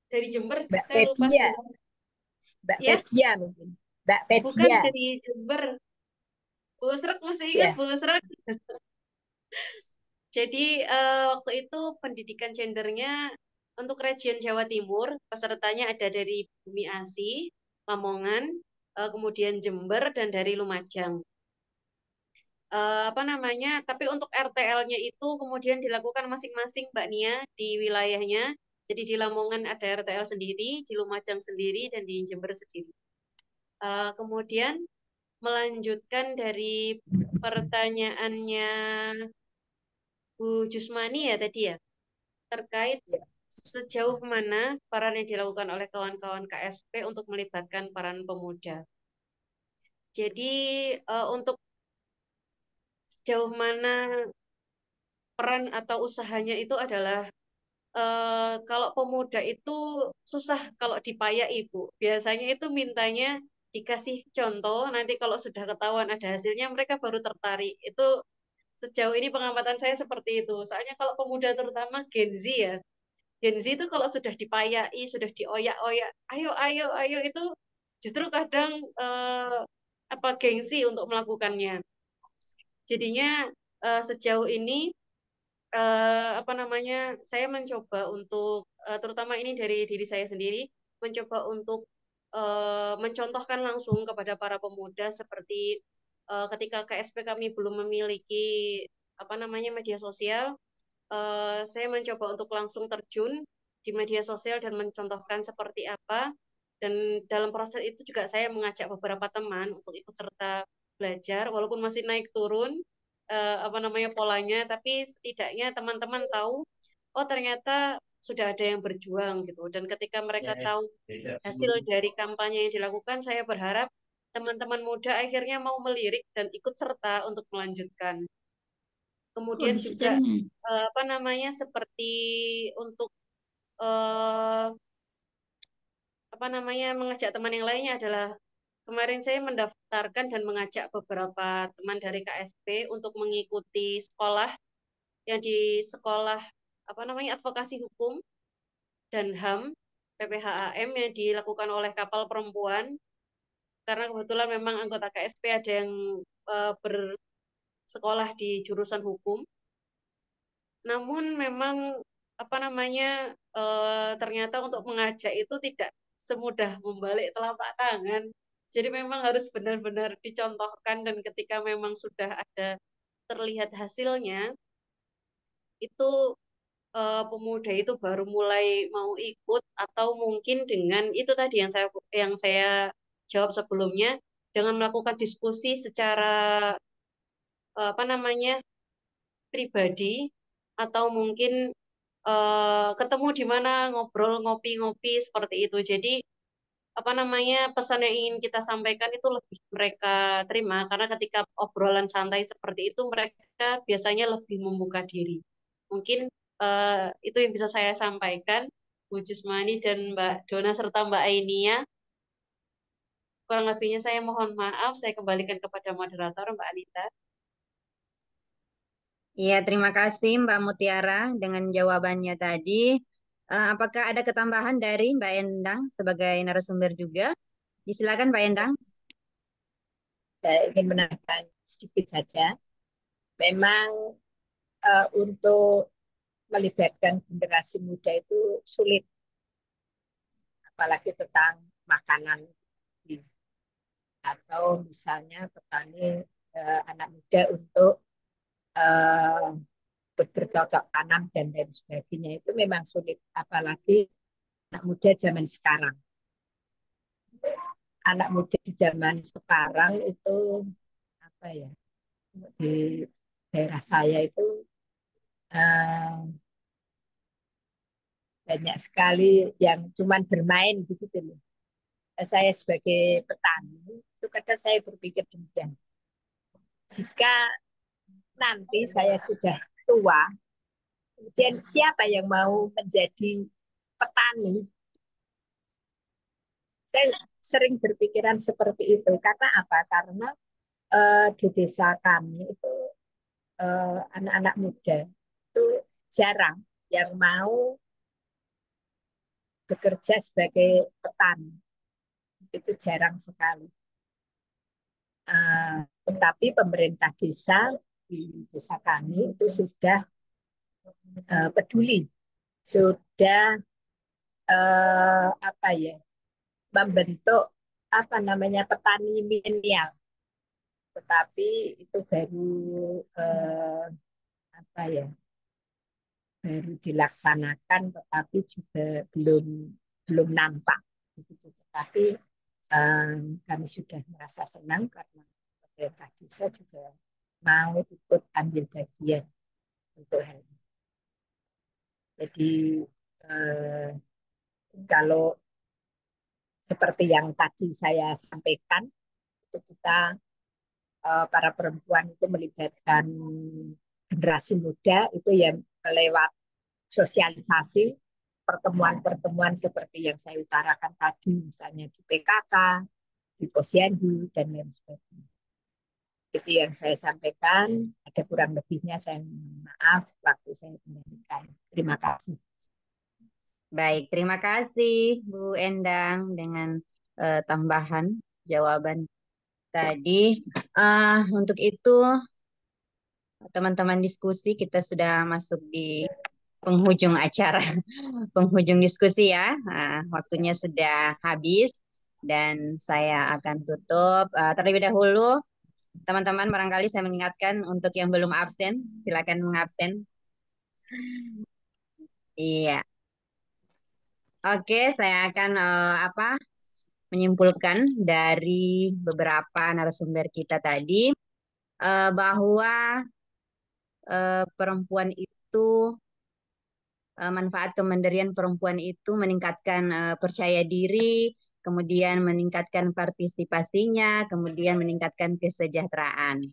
dari Jember, Mbak saya lupa Fedia, sebentar. Mbak Ya, Fedia mungkin. Mbak bukan Fedia, dari Jember. Bu Usrek masih ingat ya. Bu Usrek? Jadi waktu itu pendidikan gendernya untuk region Jawa Timur, pesertanya ada dari Bumi Asih, Lamongan, kemudian Jember, dan dari Lumajang. Apa namanya? Tapi untuk RTL-nya itu kemudian dilakukan masing-masing Mbak Nia di wilayahnya. Jadi di Lamongan ada RTL sendiri, di Lumajang sendiri, dan di Jember sendiri. Kemudian melanjutkan dari pertanyaannya Bu Jusmani ya tadi ya, terkait sejauh mana peran yang dilakukan oleh kawan-kawan KSP untuk melibatkan peran pemuda. Jadi untuk sejauh mana peran atau usahanya itu adalah kalau pemuda itu susah kalau dipayah ibu. Biasanya itu mintanya dikasih contoh, nanti kalau sudah ketahuan ada hasilnya mereka baru tertarik. Itu sejauh ini pengamatan saya seperti itu. Soalnya kalau pemuda terutama Gen Z ya, Gen Z itu kalau sudah dipayai, sudah dioyak-oyak, ayo, ayo, ayo itu justru kadang apa gengsi untuk melakukannya. Jadinya sejauh ini apa namanya, saya mencoba untuk terutama ini dari diri saya sendiri, mencoba untuk mencontohkan langsung kepada para pemuda seperti ketika KSP kami belum memiliki apa namanya media sosial, saya mencoba untuk langsung terjun di media sosial dan mencontohkan seperti apa. Dan dalam proses itu juga saya mengajak beberapa teman untuk ikut serta belajar, walaupun masih naik turun apa namanya polanya, tapi setidaknya teman-teman tahu, oh ternyata sudah ada yang berjuang gitu. Dan ketika mereka tahu hasil dari kampanye yang dilakukan, saya berharap teman-teman muda akhirnya mau melirik dan ikut serta untuk melanjutkan. Kemudian juga apa namanya seperti untuk eh, apa namanya mengajak teman yang lainnya adalah kemarin saya mendaftarkan dan mengajak beberapa teman dari KSP untuk mengikuti sekolah yang di sekolah apa namanya advokasi hukum dan HAM PPHAM yang dilakukan oleh Kapal Perempuan karena kebetulan memang anggota KSP ada yang bersekolah di jurusan hukum. Namun memang apa namanya ternyata untuk mengajak itu tidak semudah membalik telapak tangan. Jadi memang harus benar-benar dicontohkan dan ketika memang sudah ada terlihat hasilnya, itu pemuda itu baru mulai mau ikut atau mungkin dengan itu tadi yang saya jawab sebelumnya dengan melakukan diskusi secara apa namanya pribadi atau mungkin ketemu di mana ngobrol ngopi-ngopi seperti itu. Jadi apa namanya pesan yang ingin kita sampaikan itu lebih mereka terima karena ketika obrolan santai seperti itu mereka biasanya lebih membuka diri. Mungkin itu yang bisa saya sampaikan, Bu Jusmani dan Mbak Dona serta Mbak Ainia. Kurang lebihnya saya mohon maaf, saya kembalikan kepada moderator Mbak Anita. Iya, terima kasih Mbak Mutiara dengan jawabannya tadi. Apakah ada ketambahan dari Mbak Endang sebagai narasumber juga? Silakan Mbak Endang. Saya ingin menambahkan sedikit saja. Memang untuk melibatkan generasi muda itu sulit. apalagi tentang makanan atau misalnya petani anak muda untuk eh, bercocok tanam dan lain sebagainya itu memang sulit, apalagi anak muda zaman sekarang. Anak muda di zaman sekarang itu apa ya, di daerah saya itu eh, banyak sekali yang cuman bermain gitu loh. Saya sebagai petani itu kadang saya berpikir demikian. Jika nanti saya sudah tua, kemudian siapa yang mau menjadi petani? Saya sering berpikiran seperti itu. Karena apa? Karena di desa kami itu anak-anak muda itu jarang yang mau bekerja sebagai petani. Itu jarang sekali. Tetapi pemerintah desa di desa kami itu sudah peduli, sudah apa ya, membentuk apa namanya petani milenial. Tetapi itu baru apa ya, baru dilaksanakan, tetapi juga belum belum nampak. Tetapi kami sudah merasa senang karena pemerintah desa juga mau ikut ambil bagian untuk hal ini. Jadi eh, kalau seperti yang tadi saya sampaikan, itu kita para perempuan itu melibatkan generasi muda itu yang lewat sosialisasi, pertemuan-pertemuan seperti yang saya utarakan tadi, misalnya di PKK, di Posyandu, dan lain sebagainya. Itu yang saya sampaikan. Ada kurang lebihnya saya mohon maaf, waktu saya kembalikan. Terima kasih. Baik, terima kasih Bu Endang dengan tambahan jawaban tadi. Untuk itu, teman-teman diskusi, kita sudah masuk di penghujung acara, penghujung diskusi ya. Waktunya sudah habis dan saya akan tutup. Terlebih dahulu, teman-teman barangkali saya mengingatkan untuk yang belum absen, silakan mengabsen. Iya. Oke, saya akan menyimpulkan dari beberapa narasumber kita tadi bahwa perempuan itu manfaat kemandirian perempuan itu meningkatkan percaya diri, kemudian meningkatkan partisipasinya, kemudian meningkatkan kesejahteraan.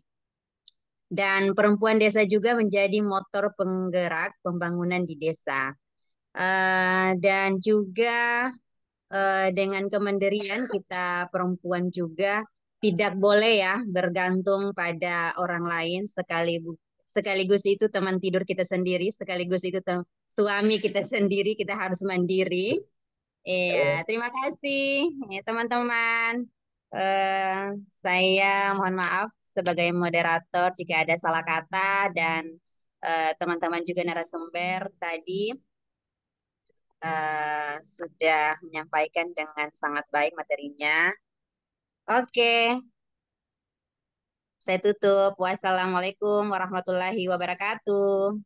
Dan perempuan desa juga menjadi motor penggerak pembangunan di desa. Dan juga dengan kemandirian kita perempuan juga tidak boleh ya bergantung pada orang lain, sekaligus itu teman tidur kita sendiri, sekaligus itu suami kita sendiri, kita harus mandiri. Iya, terima kasih ya, teman-teman. Saya mohon maaf sebagai moderator jika ada salah kata dan teman-teman juga narasumber tadi sudah menyampaikan dengan sangat baik materinya. Oke, saya tutup. Wassalamualaikum warahmatullahi wabarakatuh.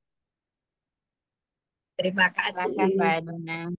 Terima kasih. Silakan Pak Dona.